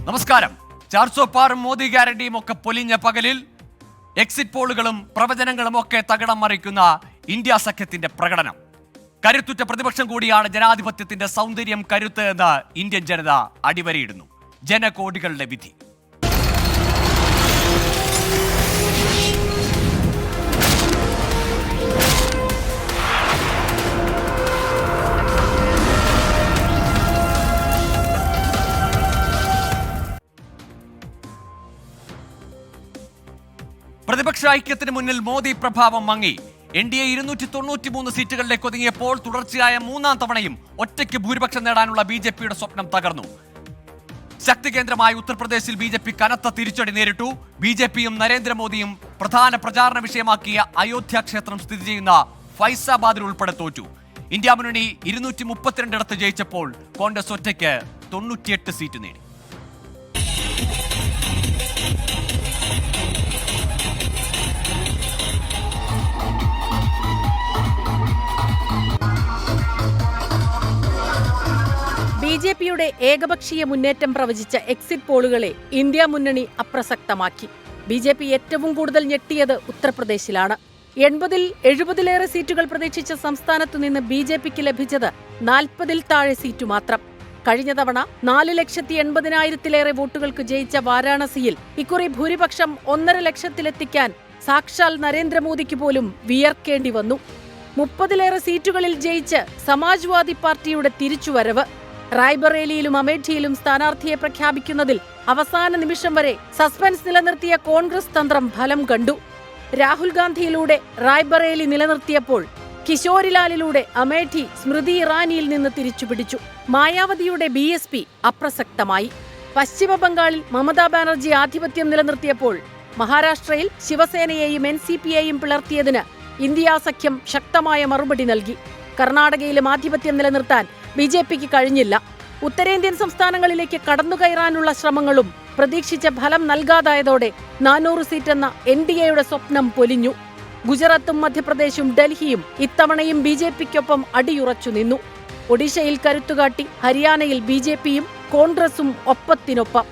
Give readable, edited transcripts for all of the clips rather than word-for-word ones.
നമസ്കാരം. 400 പാറും മോദി ഗ്യാരണ്ടിയും ഒക്കെ പൊലിഞ്ഞ പകലിൽ എക്സിറ്റ് പോളുകളും പ്രവചനങ്ങളും ഒക്കെ തകിടം മറിക്കുന്ന ഇന്ത്യ സഖ്യത്തിന്റെ പ്രകടനം. കരുത്തുറ്റ പ്രതിപക്ഷം കൂടിയാണ് ജനാധിപത്യത്തിന്റെ സൗന്ദര്യം, കരുത്ത് എന്ന് ഇന്ത്യൻ ജനത അടിവരയിടുന്നു. ജനകോടികളുടെ വിധി. പ്രതിപക്ഷ ഐക്യത്തിന് മുന്നിൽ മോദി പ്രഭാവം മങ്ങി. NDA 293 സീറ്റുകളിലേക്ക് ഒതുങ്ങിയപ്പോൾ തുടർച്ചയായ മൂന്നാം തവണയും ഒറ്റയ്ക്ക് ഭൂരിപക്ഷം നേടാനുള്ള BJPയുടെ സ്വപ്നം തകർന്നു. ശക്തി കേന്ദ്രമായ ഉത്തർപ്രദേശിൽ BJP കനത്ത തിരിച്ചടി നേരിട്ടു. BJPയും നരേന്ദ്രമോദിയും പ്രധാന പ്രചാരണ വിഷയമാക്കിയ അയോധ്യ ക്ഷേത്രം സ്ഥിതി ചെയ്യുന്ന ഫൈസാബാദിൽ ഉൾപ്പെടെ തോറ്റു. ഇന്ത്യ മുന്നണി 232 ഇടത്ത് ജയിച്ചപ്പോൾ കോൺഗ്രസ് ഒറ്റയ്ക്ക് 98 സീറ്റ് നേടി. BJPയുടെ ഏകപക്ഷീയ മുന്നേറ്റം പ്രവചിച്ച എക്സിറ്റ് പോളുകളെ ഇന്ത്യ മുന്നണി അപ്രസക്തമാക്കി. BJP ഏറ്റവും കൂടുതൽ ഞെട്ടിയത് ഉത്തർപ്രദേശിലാണ്. 80-ൽ 70-ലേറെ സീറ്റുകൾ പ്രതീക്ഷിച്ച സംസ്ഥാനത്തു നിന്ന് BJPക്ക് ലഭിച്ചത് 40-ൽ താഴെ സീറ്റു മാത്രം. കഴിഞ്ഞ തവണ 4,80,000-ലേറെ വോട്ടുകൾക്ക് ജയിച്ച വാരാണസിയിൽ ഇക്കുറി ഭൂരിപക്ഷം 1.5 ലക്ഷത്തിലെത്തിക്കാൻ സാക്ഷാൽ നരേന്ദ്രമോദിക്ക് പോലും വിയർക്കേണ്ടി വന്നു. 30-ലേറെ സീറ്റുകളിൽ ജയിച്ച് സമാജ്വാദി പാർട്ടിയുടെ തിരിച്ചുവരവ്. റായ്ബറേലിയിലും അമേഠിയിലും സ്ഥാനാർത്ഥിയെ പ്രഖ്യാപിക്കുന്നതിൽ അവസാന നിമിഷം വരെ സസ്പെൻസ് നിലനിർത്തിയ കോൺഗ്രസ് തന്ത്രം ഫലം കണ്ടു. രാഹുൽ ഗാന്ധിയിലൂടെ റായ്ബറേലി നിലനിർത്തിയപ്പോൾ കിശോരിലാലിലൂടെ അമേഠി സ്മൃതി ഇറാനിയിൽ നിന്ന് തിരിച്ചുപിടിച്ചു. മായാവതിയുടെ BSP അപ്രസക്തമായി. പശ്ചിമ ബംഗാളിൽ മമതാ ബാനർജി ആധിപത്യം നിലനിർത്തിയപ്പോൾ മഹാരാഷ്ട്രയിൽ ശിവസേനയെയും NCPയെയും പിളർത്തിയതിന് ഇന്ത്യാ സഖ്യം ശക്തമായ മറുപടി നൽകി. കർണാടകയിലും ആധിപത്യം നിലനിർത്താൻ BJPക്ക് കഴിഞ്ഞില്ല. ഉത്തരേന്ത്യൻ സംസ്ഥാനങ്ങളിലേക്ക് കടന്നുകയറാനുള്ള ശ്രമങ്ങളും പ്രതീക്ഷിച്ച ഫലം നൽകാതായതോടെ 400 സീറ്റെന്ന NDAയുടെ സ്വപ്നം പൊലിഞ്ഞു. ഗുജറാത്തും മധ്യപ്രദേശും ഡൽഹിയും ഇത്തവണയും BJPക്കൊപ്പം അടിയുറച്ചു നിന്നു. ഒഡീഷയിൽ കരുത്തുകാട്ടി ഹരിയാനയിൽ BJPയും കോൺഗ്രസും ഒപ്പത്തിനൊപ്പം.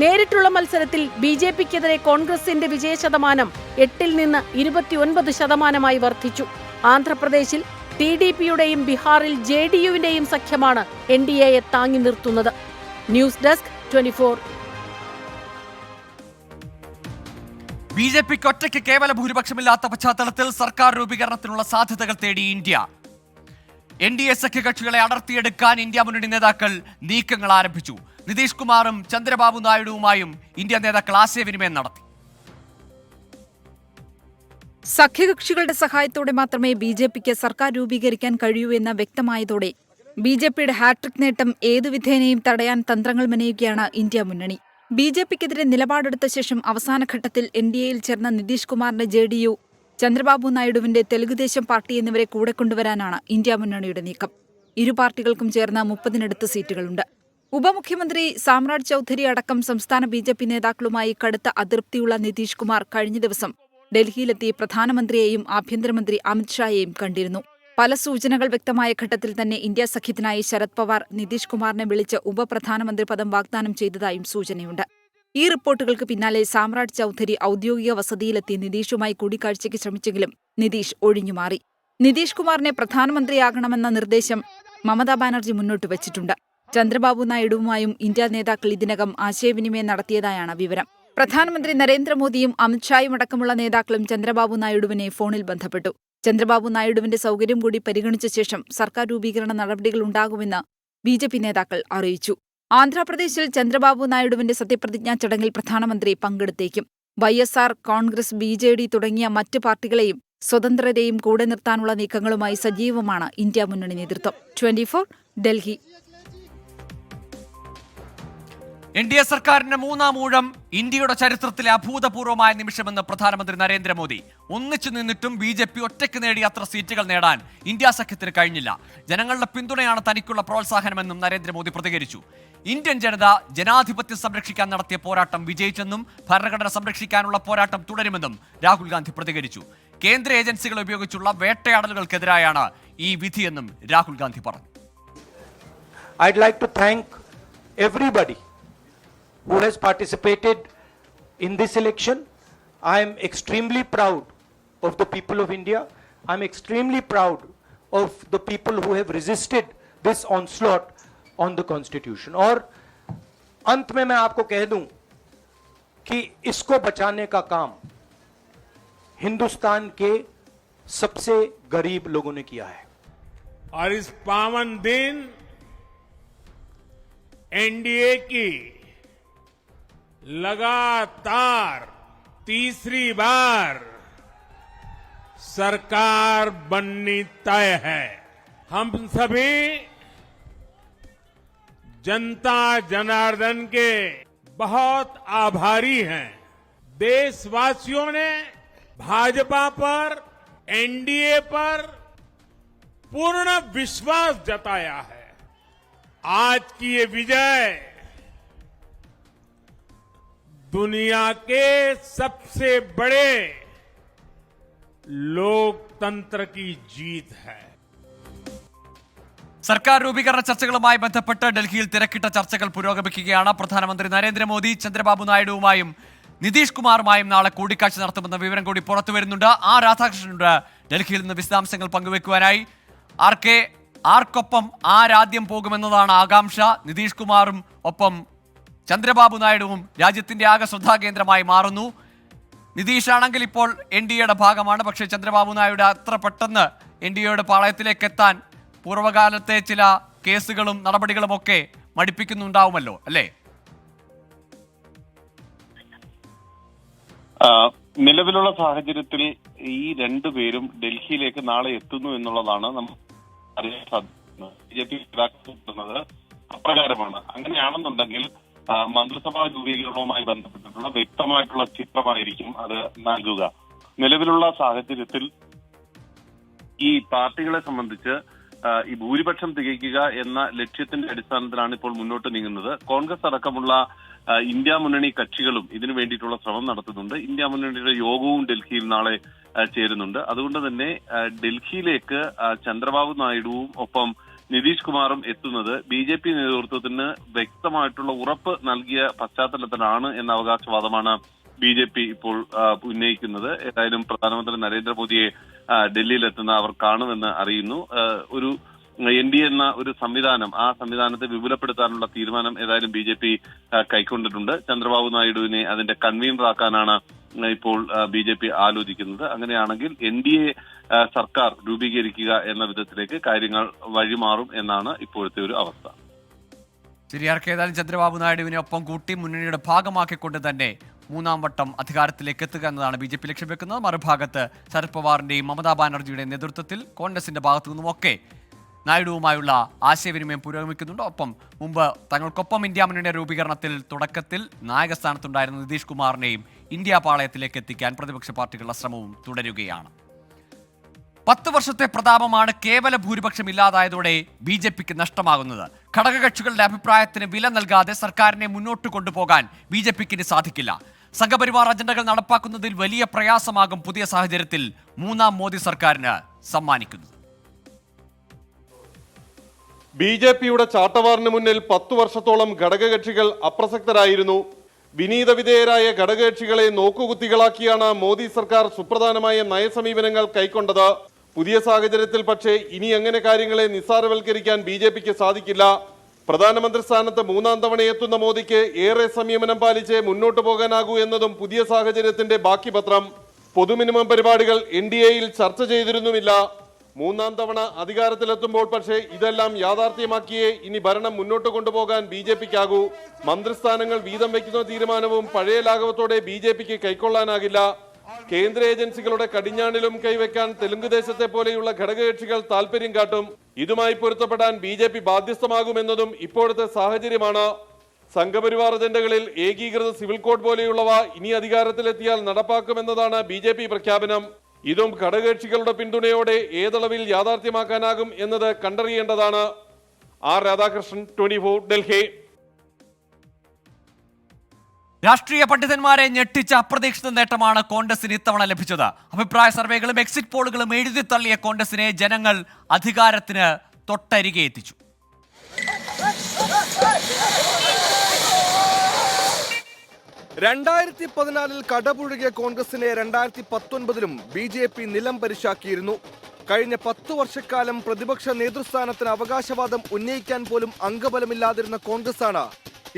നേരിട്ടുള്ള മത്സരത്തിൽ BJPക്കെതിരെ കോൺഗ്രസിന്റെ വിജയശതമാനം 8-ൽ നിന്ന് 29% വർദ്ധിച്ചു. ആന്ധ്രാപ്രദേശിൽ TDPയുടെയും ബീഹാറിൽ JDUവിന്റെയും സഖ്യമാണ് NDAയെ താങ്ങി നിർത്തുന്നത്. News desk 24. BJPക്ക് ഒറ്റയ്ക്ക് കേവല ഭൂരിപക്ഷമില്ലാത്ത പശ്ചാത്തലത്തിൽ സർക്കാർ രൂപീകരണത്തിനുള്ള സാധ്യതകൾ തേടി ഇന്ത്യ. NDA സഖ്യകക്ഷികളെ അടർത്തിയെടുക്കാൻ ഇന്ത്യ മുന്നണി നേതാക്കൾ നീക്കങ്ങൾ ആരംഭിച്ചു. നിതീഷ് കുമാറും ചന്ദ്രബാബു നായിഡുവുമായും ഇന്ത്യ നേതാക്കൾ ആശയവിനിമയം നടത്തി. സഖ്യകക്ഷികളുടെ സഹായത്തോടെ മാത്രമേ BJPക്ക് സർക്കാർ രൂപീകരിക്കാൻ കഴിയൂ എന്ന് വ്യക്തമായതോടെ BJPയുടെ ഹാട്രിക് നേട്ടം ഏതുവിധേനയും തടയാൻ തന്ത്രങ്ങൾ മെനയുകയാണ് ഇന്ത്യ മുന്നണി. BJPക്കെതിരെ നിലപാടെടുത്ത ശേഷം അവസാനഘട്ടത്തിൽ NDAയിൽ ചേർന്ന നിതീഷ് കുമാറിന്റെ JDU, ചന്ദ്രബാബു നായിഡുവിന്റെ തെലുഗുദേശം പാർട്ടി എന്നിവരെ കൂടെ കൊണ്ടുവരാനാണ് ഇന്ത്യ മുന്നണിയുടെ നീക്കം. ഇരു പാർട്ടികൾക്കും ചേർന്ന 30-നടുത്ത് സീറ്റുകളുണ്ട്. ഉപമുഖ്യമന്ത്രി സാമ്രാജ് ചൌധരി അടക്കം സംസ്ഥാന BJP നേതാക്കളുമായി കടുത്ത അതൃപ്തിയുള്ള നിതീഷ് കുമാർ കഴിഞ്ഞ ദിവസം ഡൽഹിയിലെത്തി പ്രധാനമന്ത്രിയെയും ആഭ്യന്തരമന്ത്രി അമിത്ഷായെയും കണ്ടിരുന്നു. പല സൂചനകൾ വ്യക്തമായ ഘട്ടത്തിൽ തന്നെ ഇന്ത്യ സഖ്യത്തിനായി ശരത് പവാർ നിതീഷ് കുമാറിനെ വിളിച്ച് ഉപപ്രധാനമന്ത്രി പദം വാഗ്ദാനം ചെയ്തതായും സൂചനയുണ്ട്. ഈ റിപ്പോർട്ടുകൾക്ക് പിന്നാലെ സാമ്രാജ് ചൌധരി ഔദ്യോഗിക വസതിയിലെത്തി നിതീഷുമായി കൂടിക്കാഴ്ചയ്ക്ക് ശ്രമിച്ചെങ്കിലും നിതീഷ് ഒഴിഞ്ഞുമാറി. നിതീഷ് കുമാറിനെ പ്രധാനമന്ത്രിയാകണമെന്ന നിർദ്ദേശം മമതാ ബാനർജി മുന്നോട്ട് വച്ചിട്ടുണ്ട്. ചന്ദ്രബാബു നായിഡുവുമായും ഇന്ത്യ നേതാക്കൾ ഇതിനകം ആശയവിനിമയം നടത്തിയതായാണ് വിവരം. പ്രധാനമന്ത്രി നരേന്ദ്രമോദിയും അമിത്ഷായും അടക്കമുള്ള നേതാക്കളും ചന്ദ്രബാബു നായിഡുവിനെ ഫോണിൽ ബന്ധപ്പെട്ടു. ചന്ദ്രബാബു നായിഡുവിന്റെ സൗകര്യം കൂടി പരിഗണിച്ച ശേഷം സർക്കാർ രൂപീകരണ നടപടികൾ ഉണ്ടാകുമെന്ന് BJP നേതാക്കൾ അറിയിച്ചു. ആന്ധ്രാപ്രദേശിൽ ചന്ദ്രബാബു നായിഡുവിന്റെ സത്യപ്രതിജ്ഞാ ചടങ്ങിൽ പ്രധാനമന്ത്രി പങ്കെടുത്തേക്കും. YSR, കോൺഗ്രസ്, BJD തുടങ്ങിയ മറ്റ് പാർട്ടികളെയും സ്വതന്ത്രരെയും കൂടെ നിർത്താനുള്ള നീക്കങ്ങളുമായി സജീവമാണ് ഇന്ത്യ മുന്നണി നേതൃത്വം. 24 ഡൽഹി. NDA സർക്കാരിന്റെ മൂന്നാം ഊഴം ഇന്ത്യയുടെ ചരിത്രത്തിലെ അഭൂതപൂർവമായ നിമിഷമെന്ന് പ്രധാനമന്ത്രി നരേന്ദ്രമോദി. ഒന്നിച്ചു നിന്നിട്ടും BJP ഒറ്റയ്ക്ക് നേടിയ അത്ര സീറ്റുകൾ നേടാൻ ഇന്ത്യ സഖ്യത്തിന് കഴിഞ്ഞില്ല. ജനങ്ങളുടെ പിന്തുണയാണ് തനിക്കുള്ള പ്രോത്സാഹനമെന്നും നരേന്ദ്രമോദി പ്രതികരിച്ചു. ഇന്ത്യൻ ജനത ജനാധിപത്യം സംരക്ഷിക്കാൻ നടത്തിയ പോരാട്ടം വിജയിച്ചെന്നും ഭരണഘടന സംരക്ഷിക്കാനുള്ള പോരാട്ടം തുടരുമെന്നും രാഹുൽ ഗാന്ധി പ്രതികരിച്ചു. കേന്ദ്ര ഏജൻസികളെ ഉപയോഗിച്ചുള്ള വേട്ടയാടലുകൾക്കെതിരായാണ് ഈ വിധിയെന്നും രാഹുൽ ഗാന്ധി പറഞ്ഞു. I'd like to thank everybody who has participated in this election. I am extremely proud of the people of India. I am extremely proud of the people who have resisted this onslaught on the Constitution. और अंत में मैं आपको कह दूं कि इसको बचाने का काम हिंदुस्तान के सबसे गरीब लोगों ने किया है। और इस पावन दिन एनडीए की लगातार तीसरी बार सरकार बननी तय है। हम सभी जनता जनार्दन के बहुत आभारी हैं। देशवासियों ने भाजपा पर, एनडीए पर पूर्ण विश्वास जताया है। आज की ये विजय दुनिया के सबसे बड़े लोकतंत्र की जीत है। സർക്കാർ രൂപീകരണ ചർച്ചകളുമായി ബന്ധപ്പെട്ട് ഡൽഹിയിൽ തിരക്കിട്ട ചർച്ചകൾ പുരോഗമിക്കുകയാണ്. പ്രധാനമന്ത്രി നരേന്ദ്രമോദി ചന്ദ്രബാബു നായിഡുവുമായും നിതീഷ് കുമാറുമായും നാളെ കൂടിക്കാഴ്ച നടത്തുമെന്ന വിവരം കൂടി പുറത്തു വരുന്നുണ്ട്. രാധാകൃഷ്ണനുണ്ട് ഡൽഹിയിൽ നിന്ന് വിശദാംശങ്ങൾ പങ്കുവെക്കുവാനായി. ആർക്കൊപ്പം ആരാദ്യം പോകുമെന്നതാണ് ആകാംക്ഷ. നിതീഷ് കുമാറും ഒപ്പം ചന്ദ്രബാബു നായിഡുവും രാജ്യത്തിന്റെ ആകെ ശ്രദ്ധാകേന്ദ്രമായി മാറുന്നു. നിതീഷ് ആണെങ്കിൽ ഇപ്പോൾ എൻഡിഎയുടെ ഭാഗമാണ്. പക്ഷേ ചന്ദ്രബാബു നായിഡു അത്ര പെട്ടെന്ന് എൻഡിഎയുടെ പാളയത്തിലേക്ക് എത്താൻ പൂർവ്വകാലത്തെ ചില കേസുകളും നടപടികളുമൊക്കെ മടിപ്പിക്കുന്നുണ്ടാവുമല്ലോ, അല്ലേ? നിലവിലുള്ള സാഹചര്യത്തിൽ ഈ രണ്ടുപേരും ഡൽഹിയിലേക്ക് നാളെ എത്തുന്നു എന്നുള്ളതാണ് നമ്മൾ അറിയാൻ സാധിക്കുന്നത്. ബിജെപി നേതാക്കൾ അപ്രകാരമാണ്. അങ്ങനെയാണെന്നുണ്ടെങ്കിൽ മന്ത്രിസഭാ രൂപീകരണവുമായി ബന്ധപ്പെട്ടിട്ടുള്ള വ്യക്തമായിട്ടുള്ള ചിത്രമായിരിക്കും അത് നൽകുക. നിലവിലുള്ള സാഹചര്യത്തിൽ ഈ പാർട്ടികളെ സംബന്ധിച്ച് ഈ ഭൂരിപക്ഷം തികയ്ക്കുക എന്ന ലക്ഷ്യത്തിന്റെ അടിസ്ഥാനത്തിലാണ് ഇപ്പോൾ മുന്നോട്ട് നീങ്ങുന്നത്. കോൺഗ്രസ് അടക്കമുള്ള ഇന്ത്യ മുന്നണി കക്ഷികളും ഇതിനു വേണ്ടിയിട്ടുള്ള ശ്രമം നടത്തുന്നുണ്ട്. ഇന്ത്യ മുന്നണിയുടെ യോഗവും ഡൽഹിയിൽ നാളെ ചേരുന്നുണ്ട്. അതുകൊണ്ട് തന്നെ ഡൽഹിയിലേക്ക് ചന്ദ്രബാബു നായിഡുവും ഒപ്പം നിതീഷ് കുമാറും എത്തുന്നത് ബിജെപി നേതൃത്വത്തിന് വ്യക്തമായിട്ടുള്ള ഉറപ്പ് നൽകിയ പശ്ചാത്തലത്തിലാണ് എന്ന അവകാശവാദമാണ് ബിജെപി ഇപ്പോൾ ഉന്നയിക്കുന്നത്. ഏതായാലും പ്രധാനമന്ത്രി നരേന്ദ്രമോദിയെ ഡൽഹിയിലെത്തുന്ന അവർ കാണുമെന്ന് അറിയുന്നു. ഒരു എൻഡിഎ എന്ന ഒരു സംവിധാനം, ആ സംവിധാനത്തെ വിപുലപ്പെടുത്താനുള്ള തീരുമാനം ഏതായാലും ബിജെപി കൈക്കൊണ്ടിട്ടുണ്ട്. ചന്ദ്രബാബു നായിഡുവിനെ അതിന്റെ കൺവീനറാക്കാനാണ് ഇപ്പോൾ ബിജെപി ആലോചിക്കുന്നത്. അങ്ങനെയാണെങ്കിൽ എൻഡിഎ സർക്കാർ രൂപീകരിക്കുക എന്ന വിധത്തിലേക്ക് കാര്യങ്ങൾ വഴിമാറും എന്നാണ് ഇപ്പോഴത്തെ ഒരു അവസ്ഥ. ശരിയാർക്ക് ഏതായാലും ചന്ദ്രബാബു നായിഡുവിനെ ഒപ്പം കൂട്ടി മുന്നണിയുടെ ഭാഗമാക്കിക്കൊണ്ട് തന്നെ മൂന്നാം വട്ടം അധികാരത്തിലേക്ക് എത്തുക എന്നതാണ് ബിജെപി ലക്ഷ്യം വെക്കുന്നത്. മറുഭാഗത്ത് ശരത് പവാറിന്റെയും മമതാ ബാനർജിയുടെയും നേതൃത്വത്തിൽ കോൺഗ്രസിന്റെ ഭാഗത്തു നിന്നുമൊക്കെ നായിഡുവുമായുള്ള ആശയവിനിമയം പുരോഗമിക്കുന്നുണ്ട്. ഒപ്പം മുമ്പ് തങ്ങൾക്കൊപ്പം ഇന്ത്യ മുന്നണിയുടെ രൂപീകരണത്തിൽ തുടക്കത്തിൽ നായകസ്ഥാനത്തുണ്ടായിരുന്ന നിതീഷ് കുമാറിനെയും ഇന്ത്യ പാളയത്തിലേക്ക് എത്തിക്കാൻ പ്രതിപക്ഷ പാർട്ടികളുടെ ശ്രമവും തുടരുകയാണ്. 10 വർഷത്തെ പ്രതാപമാണ് കേവല ഭൂരിപക്ഷം ഇല്ലാതായതോടെ ബിജെപിക്ക് നഷ്ടമാകുന്നത്. ഘടകകക്ഷികളുടെ അഭിപ്രായത്തിന് വില നൽകാതെ സർക്കാരിനെ മുന്നോട്ട് കൊണ്ടുപോകാൻ ബിജെപിക്ക് സാധിക്കില്ല. സംഘപരിവാർ അജണ്ടകൾ നടപ്പാക്കുന്നതിൽ വലിയ പ്രയാസമാകും പുതിയ സാഹചര്യത്തിൽ മൂന്നാം മോദി സർക്കാരിന് സമ്മാനിക്കുന്നത്. ബിജെപിയുടെ ചാട്ടവാറിന് മുന്നിൽ 10 വർഷത്തോളം ഘടകകക്ഷികൾ അപ്രസക്തരായിരുന്നു. വിനീത വിധേയരായ ഘടകകക്ഷികളെ നോക്കുകുത്തികളാക്കിയാണ് മോദി സർക്കാർ സുപ്രധാനമായ നയസമീപനങ്ങൾ കൈക്കൊണ്ടത്. പുതിയ സാഹചര്യത്തിൽ പക്ഷേ ഇനി എങ്ങനെ കാര്യങ്ങളെ നിസ്സാരവൽക്കരിക്കാൻ ബിജെപിക്ക് സാധിക്കില്ല. പ്രധാനമന്ത്രി സ്ഥാനത്ത് 3ാം തവണ എത്തുന്ന മോദിക്ക് ഏറെ സംയമനം പാലിച്ച് മുന്നോട്ടു പോകാനാകൂ എന്നതും പുതിയ സാഹചര്യത്തിന്റെ ബാക്കി പത്രം. പൊതുമിനിമം പരിപാടികൾ എൻഡിഎയിൽ ചർച്ച ചെയ്തിരുന്നുമില്ല. 3ാം തവണ അധികാരത്തിലെത്തുമ്പോൾ പക്ഷേ ഇതെല്ലാം യാഥാർത്ഥ്യമാക്കിയേ ഇനി ഭരണം മുന്നോട്ട് കൊണ്ടുപോകാൻ ബിജെപിക്കാകൂ. മന്ത്രിസ്ഥാനങ്ങൾ വീതം വയ്ക്കുന്ന തീരുമാനവും പഴയ ലാഘവത്തോടെ ബിജെപിക്ക് കൈക്കൊള്ളാനാകില്ല. കേന്ദ്ര ഏജൻസികളുടെ കടിഞ്ഞാണിലും കൈവയ്ക്കാൻ തെലുങ്കുദേശത്തെ പോലെയുള്ള ഘടകകക്ഷികൾ താൽപര്യം കാട്ടും. ഇതുമായി പൊരുത്തപ്പെടാൻ ബിജെപി ബാധ്യസ്ഥമാകുമെന്നതും ഇപ്പോഴത്തെ സാഹചര്യമാണ്. സംഘപരിവാർ അജണ്ടകളിൽ ഏകീകൃത സിവിൽ കോഡ് പോലെയുള്ളവ ഇനി അധികാരത്തിലെത്തിയാൽ നടപ്പാക്കുമെന്നതാണ് ബിജെപി പ്രഖ്യാപനം. ഇതും ഘടകകക്ഷികളുടെ പിന്തുണയോടെ ഏതളവിൽ യാഥാർത്ഥ്യമാക്കാനാകും എന്നത് കണ്ടറിയേണ്ടതാണ്. രാധാകൃഷ്ണൻ, 24, ഡൽഹി. രാഷ്ട്രീയ പണ്ഡിതന്മാരെ ഞെട്ടിച്ച അപ്രതീക്ഷിത നേട്ടമാണ് കോൺഗ്രസിന് ഇത്തവണ ലഭിച്ചത്. അഭിപ്രായ സർവേകളും എക്സിറ്റ് പോളുകളും എഴുതി തള്ളിയ കോൺഗ്രസിനെ ജനങ്ങൾ അധികാരത്തിന് തൊട്ടരികെ എത്തിച്ചു. 2014 കടപുഴകിയ കോൺഗ്രസിനെ 2019 BJP നിലം പരിശാക്കിയിരുന്നു. കഴിഞ്ഞ 10 വർഷക്കാലം പ്രതിപക്ഷ നേതൃസ്ഥാനത്തിന് അവകാശവാദം ഉന്നയിക്കാൻ പോലും അംഗബലമില്ലാതിരുന്ന കോൺഗ്രസാണ്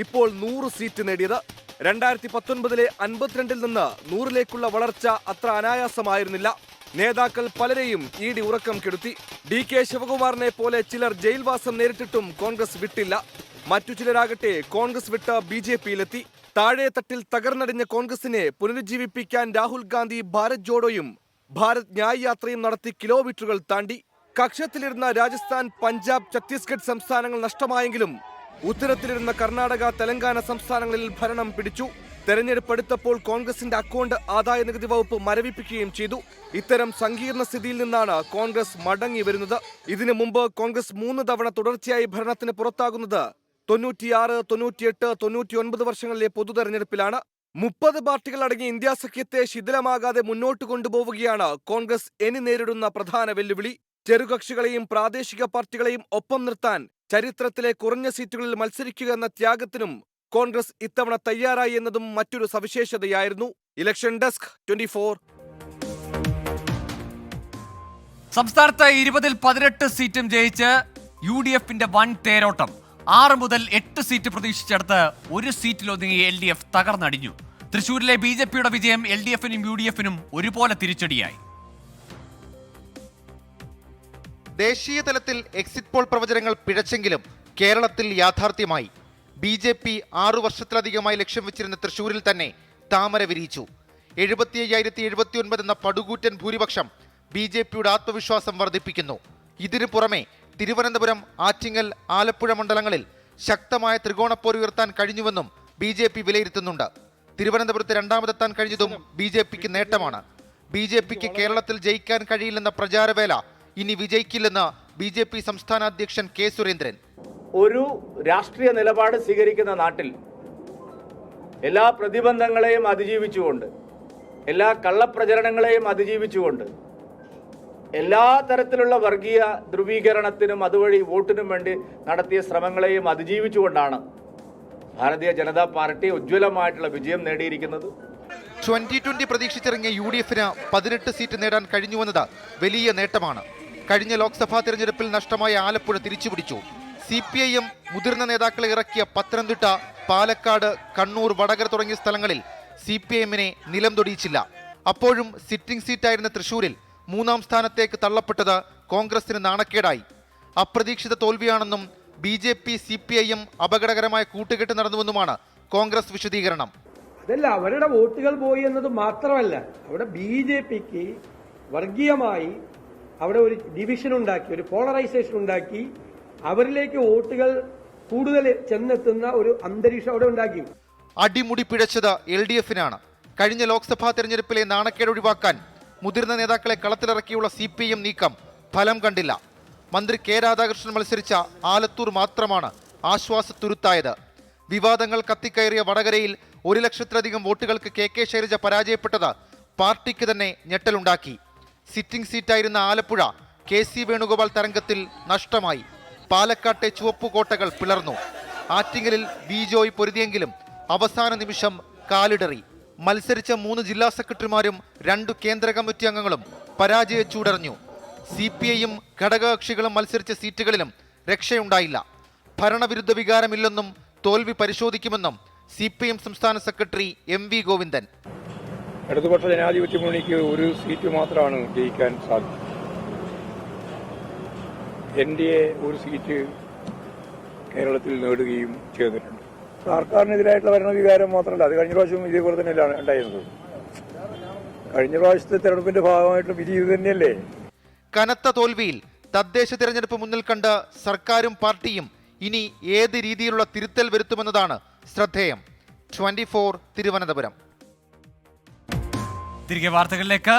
ഇപ്പോൾ 100 സീറ്റ് നേടിയത്. 2019 52-ൽ നിന്ന് 100-ലേക്കുള്ള വളർച്ച അത്ര അനായാസമായിരുന്നില്ല. നേതാക്കൾ പലരെയും ED ഉറക്കം കെടുത്തി. DK ശിവകുമാറിനെ പോലെ ചിലർ ജയിൽവാസം നേരിട്ടിട്ടും കോൺഗ്രസ് വിട്ടില്ല. മറ്റു ചിലരാകട്ടെ കോൺഗ്രസ് വിട്ട് BJPയിലെത്തി. താഴെ തട്ടിൽ തകർന്നടിഞ്ഞ കോൺഗ്രസിനെ പുനരുജ്ജീവിപ്പിക്കാൻ രാഹുൽ ഗാന്ധി ഭാരത് ജോഡോയും ഭാരത് ന്യായ് യാത്രയും നടത്തി കിലോമീറ്ററുകൾ താണ്ടി. കക്ഷത്തിലിരുന്ന രാജസ്ഥാൻ, പഞ്ചാബ്, ഛത്തീസ്ഗഡ് സംസ്ഥാനങ്ങൾ നഷ്ടമായെങ്കിലും ഉത്തരത്തിലിരുന്ന കർണാടക, തെലങ്കാന സംസ്ഥാനങ്ങളിൽ ഭരണം പിടിച്ചു. തെരഞ്ഞെടുപ്പ് അടുത്തപ്പോൾ കോൺഗ്രസിന്റെ അക്കൗണ്ട് ആദായ നികുതി വകുപ്പ് മരവിപ്പിക്കുകയും ചെയ്തു. ഇത്തരം സങ്കീർണ സ്ഥിതിയിൽ നിന്നാണ് കോൺഗ്രസ് മടങ്ങി വരുന്നത്. ഇതിനു മുമ്പ് കോൺഗ്രസ് 3 തവണ തുടർച്ചയായി ഭരണത്തിന് പുറത്താകുന്നത് 96, 98, 99 വർഷങ്ങളിലെ പൊതു തെരഞ്ഞെടുപ്പിലാണ്. 30 പാർട്ടികൾ അടങ്ങിയ ഇന്ത്യ സഖ്യത്തെ ശിഥിലമാകാതെ മുന്നോട്ട് കൊണ്ടുപോവുകയാണ് കോൺഗ്രസ് ഇനി നേരിടുന്ന പ്രധാന വെല്ലുവിളി. ചെറുകക്ഷികളെയും പ്രാദേശിക പാർട്ടികളെയും ഒപ്പം നിർത്താൻ ചരിത്രത്തിലെ കുറഞ്ഞ സീറ്റുകളിൽ മത്സരിക്കുക എന്ന ത്യാഗത്തിനും കോൺഗ്രസ് ഇത്തവണ തയ്യാറായി എന്നതും മറ്റൊരു സവിശേഷതയായിരുന്നു. Election desk 24. സംസ്ഥാനത്ത് 20-ൽ 18 സീറ്റും ജയിച്ച് UDFന്റെ വൻ തേരോട്ടം. 6 മുതൽ 8 സീറ്റ് പ്രതീക്ഷിച്ചെടുത്ത് 1 സീറ്റിലൊതുങ്ങി LDF തകർന്നടിഞ്ഞു. തൃശൂരിലെ BJPയുടെ വിജയം LDFനും UDFനും ഒരുപോലെ തിരിച്ചടിയായി. ദേശീയ തലത്തിൽ എക്സിറ്റ് പോൾ പ്രവചനങ്ങൾ പിഴച്ചെങ്കിലും കേരളത്തിൽ യാഥാർത്ഥ്യമായി. BJP 6 വർഷത്തിലധികമായി ലക്ഷ്യം വെച്ചിരുന്ന തൃശൂരിൽ തന്നെ താമര വിരിയിച്ചു. 75,079 എന്ന പടുകൂറ്റൻ ഭൂരിപക്ഷം BJPയുടെ ആത്മവിശ്വാസം വർദ്ധിപ്പിക്കുന്നു. ഇതിനു പുറമെ തിരുവനന്തപുരം, ആറ്റിങ്ങൽ, ആലപ്പുഴ മണ്ഡലങ്ങളിൽ ശക്തമായ ത്രികോണപ്പോർ ഉയർത്താൻ കഴിഞ്ഞുവെന്നും BJP വിലയിരുത്തുന്നുണ്ട്. തിരുവനന്തപുരത്ത് രണ്ടാമതെത്താൻ കഴിഞ്ഞതും BJPക്ക് നേട്ടമാണ്. BJPക്ക് കേരളത്തിൽ ജയിക്കാൻ കഴിയില്ലെന്ന പ്രചാരവേല ഇനി വിജയിക്കില്ലെന്ന് BJP സംസ്ഥാന അധ്യക്ഷൻ K. സുരേന്ദ്രൻ. ഒരു രാഷ്ട്രീയ നിലപാട് സ്വീകരിക്കുന്ന നാട്ടിൽ എല്ലാ പ്രതിബന്ധങ്ങളെയും അതിജീവിച്ചുകൊണ്ട്, എല്ലാ കള്ളപ്രചരണങ്ങളെയും അതിജീവിച്ചുകൊണ്ട്, എല്ലാ തരത്തിലുള്ള വർഗീയ ധ്രുവീകരണത്തിനും അതുവഴി വോട്ടിനും വേണ്ടി നടത്തിയ ശ്രമങ്ങളെയും അതിജീവിച്ചുകൊണ്ടാണ് ഭാരതീയ ജനതാ പാർട്ടി ഉജ്ജ്വലമായിട്ടുള്ള വിജയം നേടിയിരിക്കുന്നത്. 2020 പ്രതീക്ഷിച്ചിറങ്ങിയ UDFന് 18 സീറ്റ് നേടാൻ കഴിഞ്ഞുവെന്നത് വലിയ നേട്ടമാണ്. കഴിഞ്ഞ ലോക്സഭാ തെരഞ്ഞെടുപ്പിൽ നഷ്ടമായ ആലപ്പുഴ തിരിച്ചുപിടിച്ചു. CPIM മുതിർന്ന നേതാക്കളെ ഇറക്കിയ പത്തനംതിട്ട, പാലക്കാട്, കണ്ണൂർ, വടകര തുടങ്ങിയ സ്ഥലങ്ങളിൽ CPIMനെ നിലം തൊടിയിച്ചില്ല. അപ്പോഴും സിറ്റിംഗ് സീറ്റായിരുന്ന തൃശൂരിൽ 3-ാം സ്ഥാനത്തേക്ക് തള്ളപ്പെട്ടത് കോൺഗ്രസിന് നാണക്കേടായി. അപ്രതീക്ഷിത തോൽവിയാണെന്നും BJP CPIM അപകടകരമായ കൂട്ടുകെട്ട് നടന്നുവെന്നുമാണ് കോൺഗ്രസ് വിശദീകരണം. അതല്ല, അവരുടെ വോട്ടുകൾ പോയി എന്നത് മാത്രമല്ല, അവിടെ BJPക്ക് വർഗീയമായി അവിടെ ഒരു ഡിവിഷൻ ഉണ്ടാക്കി, ഒരു പോളറൈസേഷൻ ഉണ്ടാക്കി, അവരിലേക്ക് വോട്ടുകൾ കൂടുതൽ ചെന്നെത്തുന്ന ഒരു അന്തരീക്ഷം അവിടെ ഉണ്ടാക്കി. അടിമുടി പിഴച്ചത് LDFനാണ്. കഴിഞ്ഞ ലോക്സഭാ തെരഞ്ഞെടുപ്പിലെ നാണക്കേട് ഒഴിവാക്കാൻ മുതിർന്ന നേതാക്കളെ കളത്തിലിറക്കിയുള്ള CPIM നീക്കം ഫലം കണ്ടില്ല. മന്ത്രി K. രാധാകൃഷ്ണൻ മത്സരിച്ച ആലത്തൂർ മാത്രമാണ് ആശ്വാസത്തുരുത്തായത്. വിവാദങ്ങൾ കത്തിക്കയറിയ വടകരയിൽ 1 ലക്ഷത്തിലധികം വോട്ടുകൾക്ക് KK ശൈലജ പരാജയപ്പെട്ടത് പാർട്ടിക്ക് തന്നെ ഞെട്ടലുണ്ടാക്കി. സിറ്റിംഗ് സീറ്റായിരുന്ന ആലപ്പുഴ KC വേണുഗോപാൽ തരംഗത്തിൽ നഷ്ടമായി. പാലക്കാട്ടെ ചുവപ്പുകോട്ടകൾ പിളർന്നു. ആറ്റിങ്ങലിൽ ബിജോയ് പൊരുതിയെങ്കിലും അവസാന നിമിഷം കാലിടറി. മത്സരിച്ച 3 ജില്ലാ സെക്രട്ടറിമാരും 2 കേന്ദ്ര കമ്മിറ്റി അംഗങ്ങളും പരാജയ ചൂടറിഞ്ഞു. CPIയും ഘടകകക്ഷികളും മത്സരിച്ച സീറ്റുകളിലും രക്ഷയുണ്ടായില്ല. ഭരണവിരുദ്ധ വികാരമില്ലെന്നും തോൽവി പരിശോധിക്കുമെന്നും CPIM സംസ്ഥാന സെക്രട്ടറി MV ഗോവിന്ദൻ. ഇടതുപക്ഷ ജനാധിപത്യ മുന്നണിക്ക് 1 സീറ്റ് മാത്രമാണ് ജയിക്കാൻ സാധിച്ചത്. NDA 1 സീറ്റ് കേരളത്തിൽ നേടുകയും ചെയ്തിട്ടുണ്ട്. സർക്കാരിനെതിരായിട്ടുള്ള ഭരണവികാരം മാത്രമല്ല, അത് കഴിഞ്ഞ പ്രാവശ്യം ഇതേപോലെ തന്നെയല്ല ഉണ്ടായിരുന്നത്. കഴിഞ്ഞ പ്രാവശ്യത്തെ തെരഞ്ഞെടുപ്പിന്റെ ഭാഗമായിട്ട് വിധി ഇത് തന്നെയല്ലേ. കനത്ത തോൽവിയിൽ തദ്ദേശ തെരഞ്ഞെടുപ്പ് മുന്നിൽ കണ്ട് സർക്കാരും പാർട്ടിയും ഇനി ഏത് രീതിയിലുള്ള തിരുത്തൽ വരുത്തുമെന്നതാണ് ശ്രദ്ധേയം. 24 തിരുവനന്തപുരം. തിരികെ വാർത്തകളിലേക്ക്.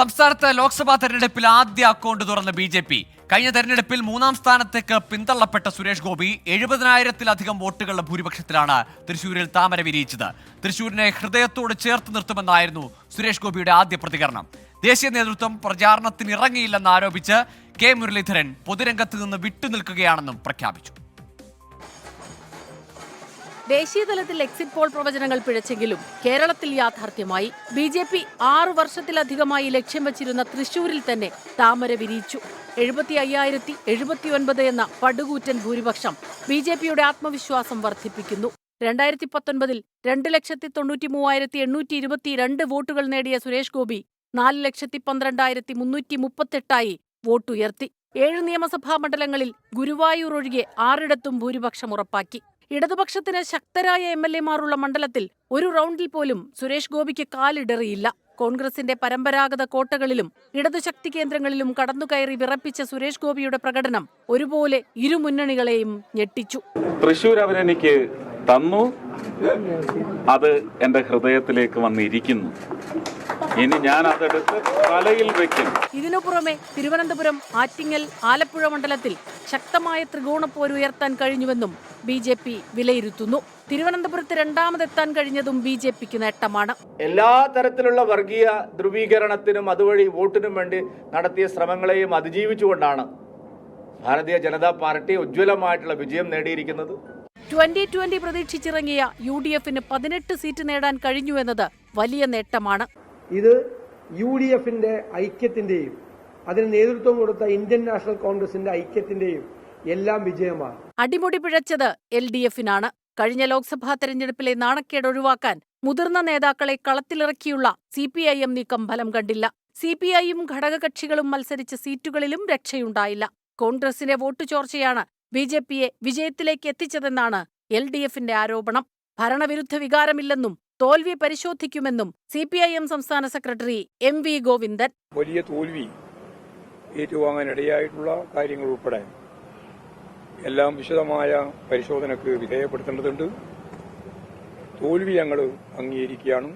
സംസ്ഥാനത്ത് ലോക്സഭാ തെരഞ്ഞെടുപ്പിൽ ആദ്യ അക്കൗണ്ട് തുറന്ന BJP. കഴിഞ്ഞ തെരഞ്ഞെടുപ്പിൽ 3-ാം സ്ഥാനത്തേക്ക് പിന്തള്ളപ്പെട്ട സുരേഷ് ഗോപി 70,000-ത്തിലധികം വോട്ടുകളുടെ ഭൂരിപക്ഷത്തിലാണ് തൃശൂരിൽ താമര വിരിയിച്ചത്. തൃശൂരിനെ ഹൃദയത്തോട് ചേർത്ത് നിർത്തുമെന്നായിരുന്നു സുരേഷ് ഗോപിയുടെ ആദ്യ പ്രതികരണം. ദേശീയ നേതൃത്വം പ്രചാരണത്തിന് ഇറങ്ങിയില്ലെന്ന് ആരോപിച്ച് K. മുരളീധരൻ പൊതുരംഗത്ത് നിന്ന് വിട്ടുനിൽക്കുകയാണെന്നും പ്രഖ്യാപിച്ചു. ദേശീയ തലത്തിൽ എക്സിറ്റ് പോൾ പ്രവചനങ്ങൾ പിഴച്ചെങ്കിലും കേരളത്തിൽ യാഥാർത്ഥ്യമായി. BJP 6 വർഷത്തിലധികമായി ലക്ഷ്യം വച്ചിരുന്ന തൃശൂരിൽ തന്നെ താമര വിരിയിച്ചു. 75,079 എന്ന പടുകൂറ്റൻ ഭൂരിപക്ഷം BJPയുടെ ആത്മവിശ്വാസം വർദ്ധിപ്പിക്കുന്നു. 2019 2,93,822 വോട്ടുകൾ നേടിയ സുരേഷ് ഗോപി 4,12,338 വോട്ടുയർത്തി. 7 നിയമസഭാ മണ്ഡലങ്ങളിൽ ഗുരുവായൂർ ഒഴികെ 6 ഭൂരിപക്ഷം ഉറപ്പാക്കി. ഇടതുപക്ഷത്തിന് ശക്തരായ MLA-മാരുള്ള മണ്ഡലത്തിൽ ഒരു റൗണ്ടിൽ പോലും സുരേഷ് ഗോപിക്ക് കാലിടറിയില്ല. കോൺഗ്രസിന്റെ പരമ്പരാഗത കോട്ടകളിലും ഇടതുശക്തി കേന്ദ്രങ്ങളിലും കടന്നുകയറി വിറപ്പിച്ച സുരേഷ് ഗോപിയുടെ പ്രകടനം ഒരുപോലെ ഇരുമുന്നണികളെയും ഞെട്ടിച്ചു. തൃശൂർ അവരെനിക്ക് തന്നു, അത് എന്റെ ഹൃദയത്തിലേക്ക് വന്നിരിക്കുന്നു. ഇനി ഞാൻ അതെടുത്ത് തലയിൽ വെക്കും. ഇതിനു പുറമെ തിരുവനന്തപുരം, ആറ്റിങ്ങൽ, ആലപ്പുഴ മണ്ഡലത്തിൽ ശക്തമായ ത്രികോണപ്പോര് ഉയർത്താൻ കഴിഞ്ഞുവെന്നും BJP വിലയിരുത്തുന്നു. തിരുവനന്തപുരത്ത് രണ്ടാമതെത്താൻ കഴിഞ്ഞതും BJPക്ക് നേട്ടമാണ്. എല്ലാ തരത്തിലുള്ള വർഗീയ ധ്രുവീകരണത്തിനും അതുവഴി വോട്ടിനും വേണ്ടി നടത്തിയ ശ്രമങ്ങളെയും അതിജീവിച്ചുകൊണ്ടാണ് ഭാരതീയ ജനതാ പാർട്ടി ഉജ്ജ്വലമായിട്ടുള്ള വിജയം നേടിയിരിക്കുന്നത്. 2020 പ്രതീക്ഷിച്ചിറങ്ങിയ UDF-ന് 18 സീറ്റ് നേടാൻ കഴിഞ്ഞുവെന്നത് വലിയ നേട്ടമാണ്. ഇത് UDF-ന്റെ ഐക്യത്തിന്റെയും അതിന് നേതൃത്വം കൊടുത്ത ഇന്ത്യൻ നാഷണൽ കോൺഗ്രസിന്റെ ഐക്യത്തിന്റെയും എല്ലാം വിജയമാണ്. അടിമുടി പിഴച്ചത് LDF-നാണ്. കഴിഞ്ഞ ലോക്സഭാ തെരഞ്ഞെടുപ്പിലെ നാണക്കേട് ഒഴിവാക്കാൻ മുതിർന്ന നേതാക്കളെ കളത്തിലിറക്കിയുള്ള CPIM നീക്കം ഫലം കണ്ടില്ല. CPIയും ഘടകകക്ഷികളും മത്സരിച്ച സീറ്റുകളിലും രക്ഷയുണ്ടായില്ല. കോൺഗ്രസിന്റെ വോട്ടു ചോർച്ചയാണ് BJPയെ വിജയത്തിലേക്ക് എത്തിച്ചതെന്നാണ് LDF-ന്റെ ആരോപണം. ഭരണവിരുദ്ധ വികാരമില്ലെന്നും തോൽവി പരിശോധിക്കുമെന്നും CPIM സംസ്ഥാന സെക്രട്ടറി MV ഗോവിന്ദൻ. വലിയ തോൽവി ഏറ്റുവാങ്ങാനിടയായിട്ടുള്ള കാര്യങ്ങൾ ഉൾപ്പെടെ എല്ലാം വിശദമായ പരിശോധനയ്ക്ക് വിധേയപ്പെടുത്തേണ്ടതുണ്ട്. തോൽവി ഞങ്ങൾ അംഗീകരിക്കുകയാണ്.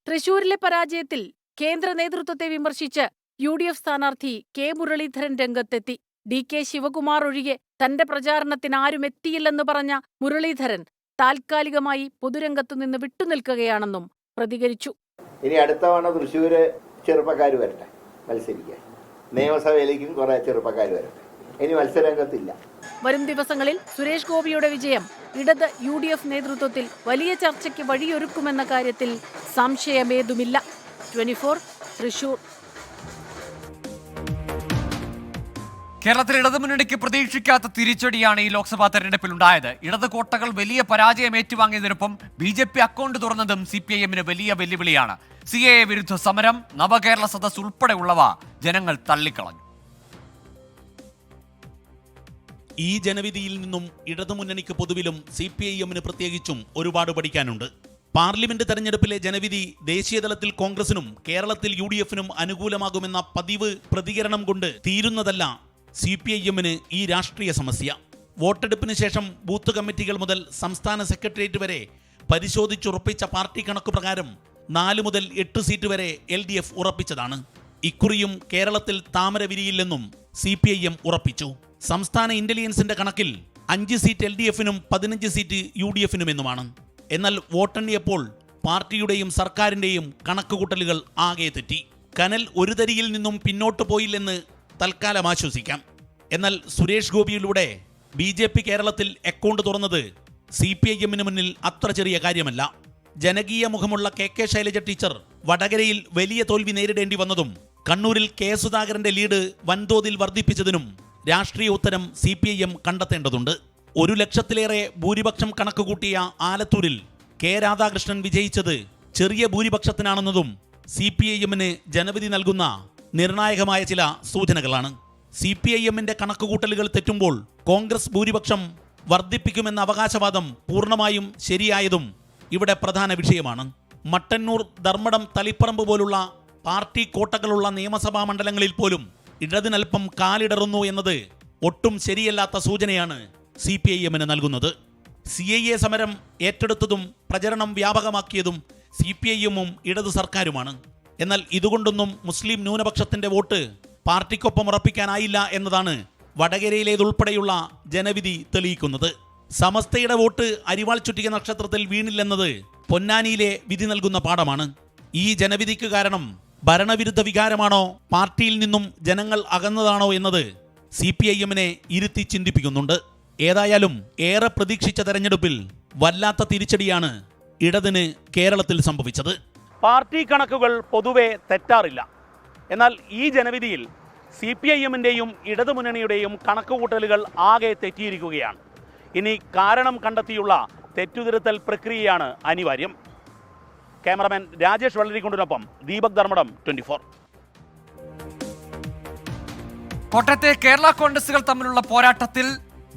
തൃശൂരിലെ പരാജയത്തിൽ കേന്ദ്ര നേതൃത്വത്തെ വിമർശിച്ച് UDF സ്ഥാനാർത്ഥി K മുരളീധരൻ രംഗത്തെത്തി. DK ശിവകുമാർ ഒഴികെ തന്റെ പ്രചാരണത്തിന് ആരും എത്തിയില്ലെന്ന് പറഞ്ഞ മുരളീധരൻ താൽക്കാലികമായി പൊതുരംഗത്തുനിന്ന് വിട്ടുനിൽക്കുകയാണെന്നും പ്രതികരിച്ചു. ഇനി അടുത്ത തവണ തൃശ്ശൂര് ചെറുപ്പക്കാർ വരട്ടെ മത്സരിക്കാൻ, നിയമസഭയിലേക്കും കുറെ ചെറുപ്പക്കാർ വരട്ടെ, ഇനി മത്സരരംഗത്തില്ല. വരും ദിവസങ്ങളിൽ സുരേഷ് ഗോപിയുടെ വിജയം ഇടത് UDF നേതൃത്വത്തിൽ വലിയ ചർച്ചയ്ക്ക് വഴിയൊരുക്കുമെന്ന കാര്യത്തിൽ സംശയമേതുമില്ല. 24 തൃശൂർ. കേരളത്തിൽ ഇടതുമുന്നണിക്ക് പ്രതീക്ഷിക്കാത്ത തിരിച്ചടിയാണ് ഈ ലോക്സഭാ തെരഞ്ഞെടുപ്പിലുണ്ടായത്. ഇടത് കോട്ടകൾ വലിയ പരാജയം ഏറ്റുവാങ്ങിയതിനൊപ്പം BJP അക്കൗണ്ട് തുറന്നതും CPIM-ന് വലിയ വെല്ലുവിളിയാണ്. CAA വിരുദ്ധ സമരം, നവകേരള സദസ് ഉൾപ്പെടെയുള്ളവ ജനങ്ങൾ തള്ളിക്കളഞ്ഞു. ഈ ജനവിധിയിൽ നിന്നും ഇടതുമുന്നണിക്ക് പൊതുവിലും CPIM-ന് പ്രത്യേകിച്ചും ഒരുപാട് പഠിക്കാനുണ്ട്. പാർലമെന്റ് തെരഞ്ഞെടുപ്പിലെ ജനവിധി ദേശീയതലത്തിൽ കോൺഗ്രസിനും കേരളത്തിൽ UDF-നും അനുകൂലമാകുമെന്ന പതിവ് പ്രതികരണം കൊണ്ട് തീരുന്നതല്ല CPIM-ന് ഈ രാഷ്ട്രീയ സമസ്യ. വോട്ടെടുപ്പിന് ശേഷം ബൂത്ത് കമ്മിറ്റികൾ മുതൽ സംസ്ഥാന സെക്രട്ടേറിയറ്റ് വരെ പരിശോധിച്ചുറപ്പിച്ച പാർട്ടി കണക്കു പ്രകാരം 4 മുതൽ 8 സീറ്റ് വരെ LDF ഉറപ്പിച്ചതാണ്. ഇക്കുറിയും കേരളത്തിൽ താമര വിരിയില്ലെന്നും CPIM ഉറപ്പിച്ചു. സംസ്ഥാന ഇന്റലിജൻസിന്റെ കണക്കിൽ 5 സീറ്റ് LDF-നും 15 സീറ്റ് UDF-നുമെന്നുമാണ്. എന്നാൽ വോട്ടെണ്ണിയപ്പോൾ പാർട്ടിയുടെയും സർക്കാരിന്റെയും കണക്കുകൂട്ടലുകൾ ആകെ തെറ്റി. കനൽ ഒരു തരിയിൽ നിന്നും പിന്നോട്ട് പോയില്ലെന്ന് തൽക്കാലം ആശ്വസിക്കാം. എന്നാൽ സുരേഷ് ഗോപിയിലൂടെ BJP കേരളത്തിൽ അക്കൗണ്ട് തുറന്നത് CPIM-ന് മുന്നിൽ അത്ര ചെറിയ കാര്യമല്ല. ജനകീയ മുഖമുള്ള KK ശൈലജ ടീച്ചർ വടകരയിൽ വലിയ തോൽവി നേരിടേണ്ടി വന്നതും കണ്ണൂരിൽ K സുധാകരന്റെ ലീഡ് വൻതോതിൽ വർദ്ധിപ്പിച്ചതിനും രാഷ്ട്രീയ ഉത്തരം CPIM കണ്ടെത്തേണ്ടതുണ്ട്. 1 ലക്ഷത്തിലേറെ ഭൂരിപക്ഷം കണക്കുകൂട്ടിയ ആലത്തൂരിൽ K രാധാകൃഷ്ണൻ വിജയിച്ചത് ചെറിയ ഭൂരിപക്ഷത്തിനാണെന്നതും CPIM-ന് ജനവിധി നൽകുന്ന നിർണായകമായ ചില സൂചനകളാണ്. CPIM-ന്റെ കണക്കുകൂട്ടലുകൾ തെറ്റുമ്പോൾ കോൺഗ്രസ് ഭൂരിപക്ഷം വർദ്ധിപ്പിക്കുമെന്ന അവകാശവാദം പൂർണ്ണമായും ശരിയായതും ഇവിടെ പ്രധാന വിഷയമാണ്. മട്ടന്നൂർ, ധർമ്മടം, തളിപ്പറമ്പ് പോലുള്ള പാർട്ടി കോട്ടകളുള്ള നിയമസഭാ മണ്ഡലങ്ങളിൽ പോലും ഇടതിനൽപ്പം കാലിടറുന്നു എന്നത് ഒട്ടും ശരിയല്ലാത്ത സൂചനയാണ് CPIM-ന് നൽകുന്നത്. CAA സമരം ഏറ്റെടുത്തതും പ്രചരണം വ്യാപകമാക്കിയതും CPIM-ഉം ഇടതു സർക്കാരുമാണ്. എന്നാൽ ഇതുകൊണ്ടൊന്നും മുസ്ലിം ന്യൂനപക്ഷത്തിന്റെ വോട്ട് പാർട്ടിക്കൊപ്പം ഉറപ്പിക്കാനായില്ല എന്നതാണ് വടകരയിലേതുൾപ്പെടെയുള്ള ജനവിധി തെളിയിക്കുന്നത്. സമസ്തയുടെ വോട്ട് അരിവാൾ ചുറ്റിക നക്ഷത്രത്തിൽ വീണില്ലെന്നത് പൊന്നാനിയിലെ വിധി നൽകുന്ന പാഠമാണ്. ഈ ജനവിധിക്ക് കാരണം ഭരണവിരുദ്ധ വികാരമാണോ, പാർട്ടിയിൽ നിന്നും ജനങ്ങൾ അകന്നതാണോ എന്നത് CPIM-നെ ഇരുത്തി ചിന്തിപ്പിക്കുന്നുണ്ട്. ഏതായാലും ഏറെ പ്രതീക്ഷിച്ച തെരഞ്ഞെടുപ്പിൽ വല്ലാത്ത തിരിച്ചടിയാണ് ഇടതിന് കേരളത്തിൽ സംഭവിച്ചത്. പാർട്ടി കണക്കുകൾ പൊതുവെ തെറ്റാറില്ല. എന്നാൽ ഈ ജനവിധിയിൽ CPIM-ൻ്റെയും ഇടതുമുന്നണിയുടെയും കണക്കുകൂട്ടലുകൾ ആകെ തെറ്റിയിരിക്കുകയാണ്. ഇനി കാരണം കണ്ടെത്തിയുള്ള തെറ്റുതിരുത്തൽ പ്രക്രിയയാണ് അനിവാര്യം. ക്യാമറമാൻ രാജേഷ് വള്ളരിക്കൊണ്ടിനൊപ്പം ദീപക് ധർമ്മടം, 24. കോട്ടയത്തെ കേരള കോൺഗ്രസുകൾ തമ്മിലുള്ള പോരാട്ടത്തിൽ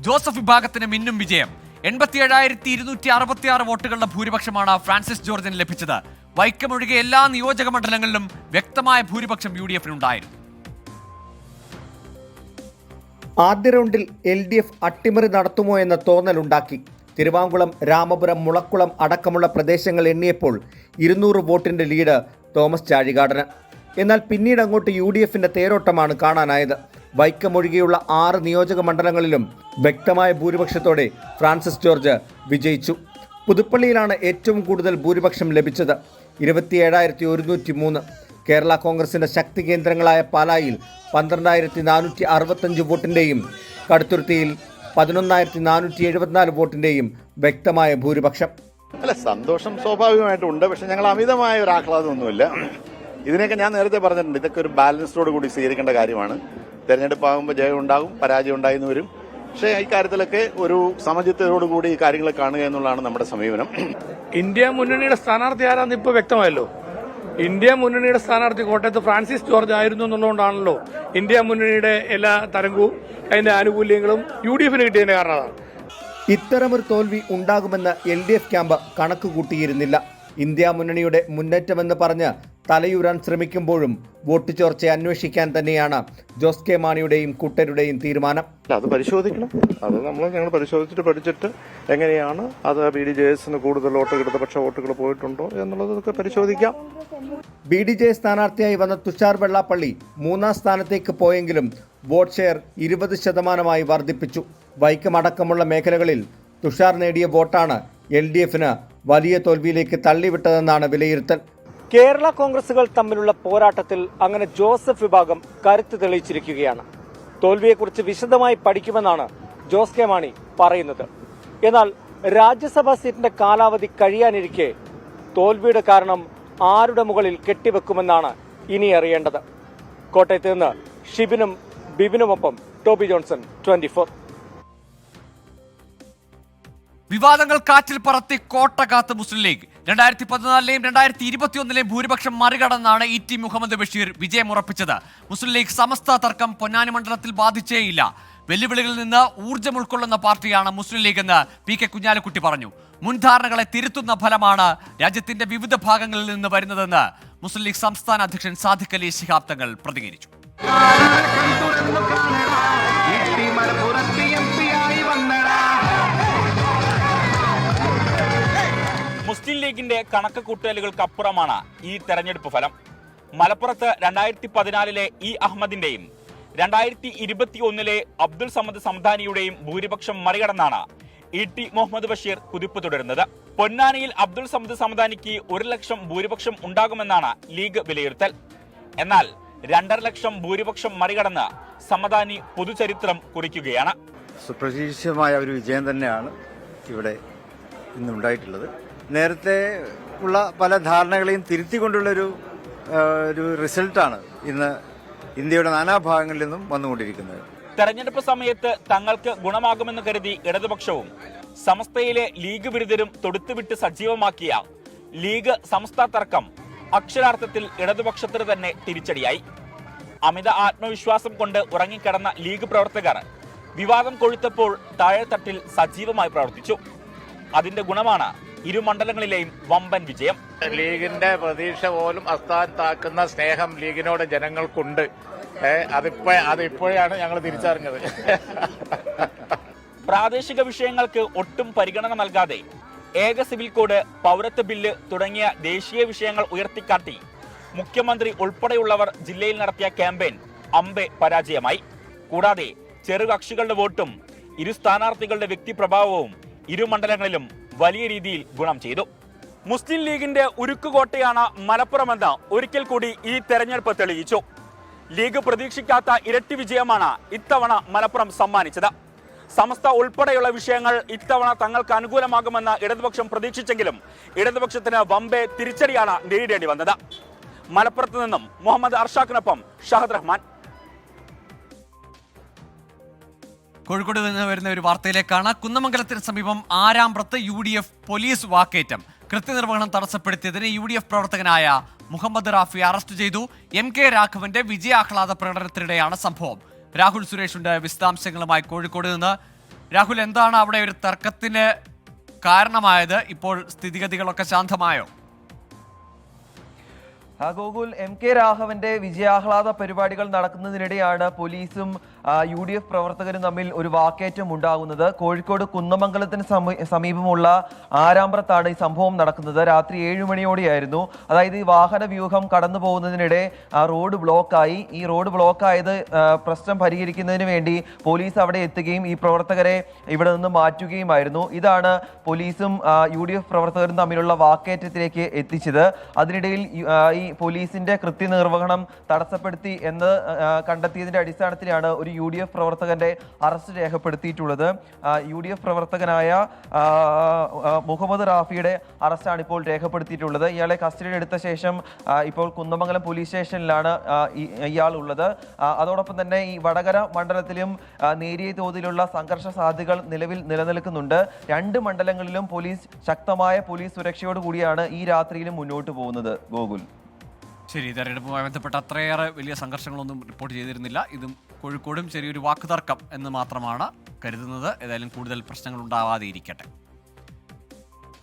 ജോസഫ് വിഭാഗത്തിന് മിന്നും വിജയം. 87,266 വോട്ടുകളുടെ ഭൂരിപക്ഷമാണ് ഫ്രാൻസിസ് ജോർജിന് ലഭിച്ചത്. വൈക്കമൊഴികെ എല്ലാ നിയോജക മണ്ഡലങ്ങളിലും വ്യക്തമായ ഭൂരിപക്ഷം UDF-നുണ്ടായിരുന്നു. ആദ്യ റൗണ്ടിൽ LDF അട്ടിമറി നടത്തുമോ എന്ന തോന്നലുണ്ടാക്കി. തിരുവാങ്കുളം, രാമപുരം, മുളക്കുളം അടക്കമുള്ള പ്രദേശങ്ങൾ എണ്ണിയപ്പോൾ 200 വോട്ടിന്റെ ലീഡ് തോമസ് ചാഴികാടന്. എന്നാൽ പിന്നീട് അങ്ങോട്ട് UDF-ന്റെ തേരോട്ടമാണ് കാണാനായത്. വൈക്കമൊഴികെയുള്ള 6 നിയോജക മണ്ഡലങ്ങളിലും വ്യക്തമായ ഭൂരിപക്ഷത്തോടെ ഫ്രാൻസിസ് ജോർജ് വിജയിച്ചു. പുതുപ്പള്ളിയിലാണ് ഏറ്റവും കൂടുതൽ ഭൂരിപക്ഷം ലഭിച്ചത്, 27,103. കേരള കോൺഗ്രസിന്റെ ശക്തി കേന്ദ്രങ്ങളായ പാലായിൽ 12,465 വോട്ടിന്റെയും കടുത്തുരുത്തിയിൽ 11,474 വോട്ടിന്റെയും വ്യക്തമായ ഭൂരിപക്ഷം. അല്ല, സന്തോഷം സ്വാഭാവികമായിട്ടും ഉണ്ട്. പക്ഷെ ഞങ്ങൾ അമിതമായ ഒരു ആഹ്ലാദമൊന്നുമില്ല. ഇതിനൊക്കെ ഞാൻ നേരത്തെ പറഞ്ഞിട്ടുണ്ട്, ഇതൊക്കെ ഒരു ബാലൻസോട് കൂടി സ്വീകരിക്കേണ്ട കാര്യമാണ്. തെരഞ്ഞെടുപ്പാകുമ്പോൾ ജയം ഉണ്ടാകും, പരാജയം ഉണ്ടായെന്ന് വരും. പക്ഷേ ഈ കാര്യത്തിലൊക്കെ ഒരു സമചിത്തതയോടുകൂടി ഈ കാര്യങ്ങൾ കാണുക എന്നുള്ളതാണ് നമ്മുടെ സമീപനം. ഇന്ത്യ മുന്നണിയുടെ സ്ഥാനാർത്ഥി ആരാന്ന് ഇപ്പോൾ വ്യക്തമായല്ലോ. ഇന്ത്യ മുന്നണിയുടെ സ്ഥാനാർത്ഥി കോട്ടയത്ത് ഫ്രാൻസിസ് ജോർജ് ആയിരുന്നു എന്നുള്ളതുകൊണ്ടാണല്ലോ ഇന്ത്യ മുന്നണിയുടെ എല്ലാ തരംഗവും അതിന്റെ ആനുകൂല്യങ്ങളും UDF-ന് കിട്ടിയതിന്റെ കാരണം അതാണ്. ഇത്തരമൊരു തോൽവി ഉണ്ടാകുമെന്ന് LDF ക്യാമ്പ് കണക്ക് കൂട്ടിയിരുന്നില്ല. ഇന്ത്യ മുന്നണിയുടെ മുന്നേറ്റമെന്ന് പറഞ്ഞ് തലയൂരാൻ ശ്രമിക്കുമ്പോഴും വോട്ട് ചോർച്ചയെ അന്വേഷിക്കാൻ തന്നെയാണ് ജോസ് കെ മാണിയുടെയും കൂട്ടരുടെയും തീരുമാനം. അത് പരിശോധിക്കണം. അത് ഞങ്ങൾ പരിശോധിച്ചിട്ട് പഠിച്ചിട്ട് എങ്ങനെയാണ് അത് BDJS-ന് കൂടുതൽ വോട്ട് ഇടതുപക്ഷ വോട്ടുകൾ പോയിട്ടുണ്ടോ എന്നുള്ളതൊക്കെ പരിശോധിക്കാം. BDJ സ്ഥാനാർത്ഥിയായി വന്ന തുഷാർ വെള്ളാപ്പള്ളി 3ാം സ്ഥാനത്തേക്ക് പോയെങ്കിലും വോട്ട് ഷെയർ 20% വർദ്ധിപ്പിച്ചു. വൈക്കമടക്കമുള്ള മേഖലകളിൽ തുഷാർ നേടിയ വോട്ടാണ് LDF-ന് വലിയ തോൽവിയിലേക്ക് തള്ളിവിട്ടതെന്നാണ് വിലയിരുത്തൽ. കേരള കോൺഗ്രസുകൾ തമ്മിലുള്ള പോരാട്ടത്തിൽ അങ്ങനെ ജോസഫ് വിഭാഗം കരുത്ത് തെളിയിച്ചിരിക്കുകയാണ്. തോൽവിയെക്കുറിച്ച് വിശദമായി പഠിക്കുമെന്നാണ് ജോസ് കെ മാണി പറയുന്നത്. എന്നാൽ രാജ്യസഭാ സീറ്റിന്റെ കാലാവധി കഴിയാനിരിക്കെ തോൽവിയുടെ കാരണം ആരുടെ മുകളിൽ കെട്ടിവെക്കുമെന്നാണ് ഇനി അറിയേണ്ടത്. കോട്ടയത്ത് നിന്ന് ഷിബിനും ബിബിനുമൊപ്പം ടോബി ജോൺസൺ, 24. വിവാദങ്ങൾ കാറ്റിൽ പറത്തി കോട്ട കാത്ത് മുസ്ലിം ലീഗ്. 2014-ലെയും 2021-ലെയും ഭൂരിപക്ഷം മറികടന്നാണ് ET മുഹമ്മദ് ബഷീർ വിജയമുറപ്പിച്ചത്. മുസ്ലിം ലീഗ് സമസ്ത തർക്കം പൊന്നാനി മണ്ഡലത്തിൽ ബാധിച്ചേയില്ല. വെല്ലുവിളികളിൽ നിന്ന് ഊർജ്ജം ഉൾക്കൊള്ളുന്ന പാർട്ടിയാണ് മുസ്ലിം ലീഗ് എന്ന് PK കുഞ്ഞാലിക്കുട്ടി പറഞ്ഞു. മുൻധാരണകളെ തിരുത്തുന്ന ഫലമാണ് രാജ്യത്തിന്റെ വിവിധ ഭാഗങ്ങളിൽ നിന്ന് വരുന്നതെന്ന് മുസ്ലിം ലീഗ് സംസ്ഥാന അധ്യക്ഷൻ സാദിഖ് അലി ശിഹാബ് തങ്ങൾ പ്രതികരിച്ചു. മുസ്ലിം ലീഗിന്റെ കണക്ക് കൂട്ടലുകൾക്കപ്പുറമാണ് ഈ തെരഞ്ഞെടുപ്പ് ഫലം. മലപ്പുറത്ത് 2014-ലെ E അഹമ്മദിന്റെയും 2021-ലെ അബ്ദുൾ സമദ് സമദാനിയുടെയും ഭൂരിപക്ഷം മറികടന്നാണ് ET മുഹമ്മദ് ബഷീർ കുതിപ്പ് തുടരുന്നത്. പൊന്നാനിയിൽ അബ്ദുൾ സമദ് സമദാനിക്ക് 1 ലക്ഷം ഭൂരിപക്ഷം ഉണ്ടാകുമെന്നാണ് ലീഗ് വിലയിരുത്തൽ. എന്നാൽ 2.5 ലക്ഷം ഭൂരിപക്ഷം മറികടന്ന് സമദാനി പൊതുചരിത്രം കുറിക്കുകയാണ്. സുപ്രതീക്ഷിതമായ ഒരു വിജയം തന്നെയാണ് ഇവിടെ ഇന്നുണ്ടായിട്ടുള്ളത്. നേരത്തെ ഉള്ള പല ധാരണകളെയും തിരുത്തിക്കൊണ്ടുള്ളൊരു റിസൾട്ടാണ് ഇന്ന് ഇന്ത്യയുടെ നാനാഭാഗങ്ങളിൽ നിന്നും വന്നുകൊണ്ടിരിക്കുന്നത്. തെരഞ്ഞെടുപ്പ് സമയത്ത് തങ്ങൾക്ക് ഗുണമാകുമെന്ന് കരുതി ഇടതുപക്ഷവും സമസ്തയിലെ ലീഗ് വിരുദ്ധരും തൊടുത്തുവിട്ട് സജീവമാക്കിയ ലീഗ് സമസ്ത തർക്കം അക്ഷരാർത്ഥത്തിൽ ഇടതുപക്ഷത്തിന് തന്നെ തിരിച്ചടിയായി. അമിത ആത്മവിശ്വാസം കൊണ്ട് ഉറങ്ങിക്കിടന്ന ലീഗ് പ്രവർത്തകർ വിവാദം കൊഴുത്തപ്പോൾ താഴെത്തട്ടിൽ സജീവമായി പ്രവർത്തിച്ചു. അതിന്റെ ഗുണമാണ് ഇരു മണ്ഡലങ്ങളിലെയും വമ്പൻ വിജയം. ലീഗിന്റെ പ്രതീക്ഷ പോലും അസ്ഥാനത്താക്കുന്ന സ്നേഹം ലീഗിനോട് ജനങ്ങൾക്കുണ്ട്. അതിപ്പോഴാണ് ഞങ്ങൾ തിരിച്ചറിഞ്ഞത്. പ്രാദേശിക വിഷയങ്ങൾക്ക് ഒട്ടും പരിഗണന നൽകാതെ ഏക സിവിൽ കോഡ്, പൗരത്വ ബില്ല് തുടങ്ങിയ ദേശീയ വിഷയങ്ങൾ ഉയർത്തിക്കാട്ടി മുഖ്യമന്ത്രി ഉൾപ്പെടെയുള്ളവർ ജില്ലയിൽ നടത്തിയ ക്യാമ്പയിൻ അമ്പെ പരാജയമായി. കൂടാതെ ചെറുകക്ഷികളുടെ വോട്ടും ഇരു സ്ഥാനാർത്ഥികളുടെ വ്യക്തിപ്രഭാവവും ഇരു മണ്ഡലങ്ങളിലും വലിയ രീതിയിൽ ഗുണം ചെയ്തു. മുസ്ലിം ലീഗിന്റെ ഉരുക്കുകോട്ടയാണ് മലപ്പുറമെന്ന് ഒരിക്കൽ കൂടി ഈ തെരഞ്ഞെടുപ്പ് തെളിയിച്ചു. ലീഗ് പ്രതീക്ഷിക്കാത്ത ഇരട്ടി വിജയമാണ് ഇത്തവണ മലപ്പുറം സമ്മാനിച്ചത്. സമസ്ത ഉൾപ്പെടെയുള്ള വിഷയങ്ങൾ ഇത്തവണ തങ്ങൾക്ക് അനുകൂലമാകുമെന്ന് ഇടതുപക്ഷം പ്രതീക്ഷിച്ചെങ്കിലും ഇടതുപക്ഷത്തിന് വമ്പേ തിരിച്ചടിയാണ് നേരിടേണ്ടി വന്നത്. മലപ്പുറത്ത് നിന്നും മുഹമ്മദ് അർഷാഖിനൊപ്പം ഷഹദ് റഹ്മാൻ. കോഴിക്കോട് നിന്ന് വരുന്ന ഒരു വാർത്തയിലേക്കാണ്. കുന്നമംഗലത്തിന് സമീപം ആരാമ്പ്രത്ത് UDF പോലീസ് വാക്കേറ്റം. കൃത്യനിർവഹണം തടസ്സപ്പെടുത്തിയതിന് UDF പ്രവർത്തകനായ മുഹമ്മദ് റാഫി അറസ്റ്റ് ചെയ്തു. MK രാഘവന്റെ വിജയാഹ്ലാദ പ്രകടനത്തിനിടെയാണ് സംഭവം. രാഹുൽ സുരേഷിന്റെ വിശദാംശങ്ങളുമായി കോഴിക്കോട് നിന്ന്. രാഹുൽ, എന്താണ് അവിടെ ഒരു തർക്കത്തിന് കാരണമായത്? ഇപ്പോൾ സ്ഥിതിഗതികളൊക്കെ ശാന്തമായോ? ഗോകുൽ, MK രാഘവന്റെ വിജയാഹ്ലാദ പരിപാടികൾ നടക്കുന്നതിനിടെയാണ് പോലീസും UDF പ്രവർത്തകരും തമ്മിൽ ഒരു വാക്കേറ്റം ഉണ്ടാകുന്നത്. കോഴിക്കോട് കുന്നമംഗലത്തിന് സമീപമുള്ള ആരാമ്പ്രത്താണ് ഈ സംഭവം നടക്കുന്നത്. രാത്രി 7 മണിയോടെയായിരുന്നു. അതായത് ഈ വാഹന വ്യൂഹം കടന്നു പോകുന്നതിനിടെ റോഡ് ബ്ലോക്കായി. ഈ റോഡ് ബ്ലോക്കായത് പ്രശ്നം പരിഹരിക്കുന്നതിന് വേണ്ടി പോലീസ് അവിടെ എത്തുകയും ഈ പ്രവർത്തകരെ ഇവിടെ നിന്ന് മാറ്റുകയുമായിരുന്നു. ഇതാണ് പോലീസും UDF പ്രവർത്തകരും തമ്മിലുള്ള വാക്കേറ്റത്തിലേക്ക് എത്തിച്ചത്. അതിനിടയിൽ ഈ പോലീസിന്റെ കൃത്യനിർവഹണം തടസ്സപ്പെടുത്തി എന്ന് കണ്ടെത്തിയതിന്റെ അടിസ്ഥാനത്തിലാണ് ഒരു UDF പ്രവർത്തകന്റെ അറസ്റ്റ് രേഖപ്പെടുത്തിയിട്ടുള്ളത്. UDF പ്രവർത്തകനായ മുഹമ്മദ് റാഫിയുടെ അറസ്റ്റാണ് ഇപ്പോൾ രേഖപ്പെടുത്തിയിട്ടുള്ളത്. ഇയാളെ കസ്റ്റഡിയിൽ എടുത്ത ശേഷം ഇപ്പോൾ കുന്നമംഗലം പോലീസ് സ്റ്റേഷനിലാണ് ഇയാൾ ഉള്ളത്. അതോടൊപ്പം തന്നെ ഈ വടകര മണ്ഡലത്തിലും നേരിയ തോതിലുള്ള സംഘർഷ സാധ്യതകൾ നിലവിൽ നിലനിൽക്കുന്നുണ്ട്. 2 മണ്ഡലങ്ങളിലും പോലീസ് ശക്തമായ പോലീസ് സുരക്ഷയോടുകൂടിയാണ് ഈ രാത്രിയിലും മുന്നോട്ട് പോകുന്നത്. ഗോകുൽ, ശരി, തെരഞ്ഞെടുപ്പുമായി ബന്ധപ്പെട്ട അത്രയേറെ വലിയ സംഘർഷങ്ങളൊന്നും റിപ്പോർട്ട് ചെയ്തിരുന്നില്ല. ഇതും കോഴിക്കോടും ചെറിയൊരു വാക്കുതർക്കം എന്ന് മാത്രമാണ് കരുതുന്നത്. ഏതായാലും കൂടുതൽ പ്രശ്നങ്ങൾ ഉണ്ടാവാതെ ഇരിക്കട്ടെ.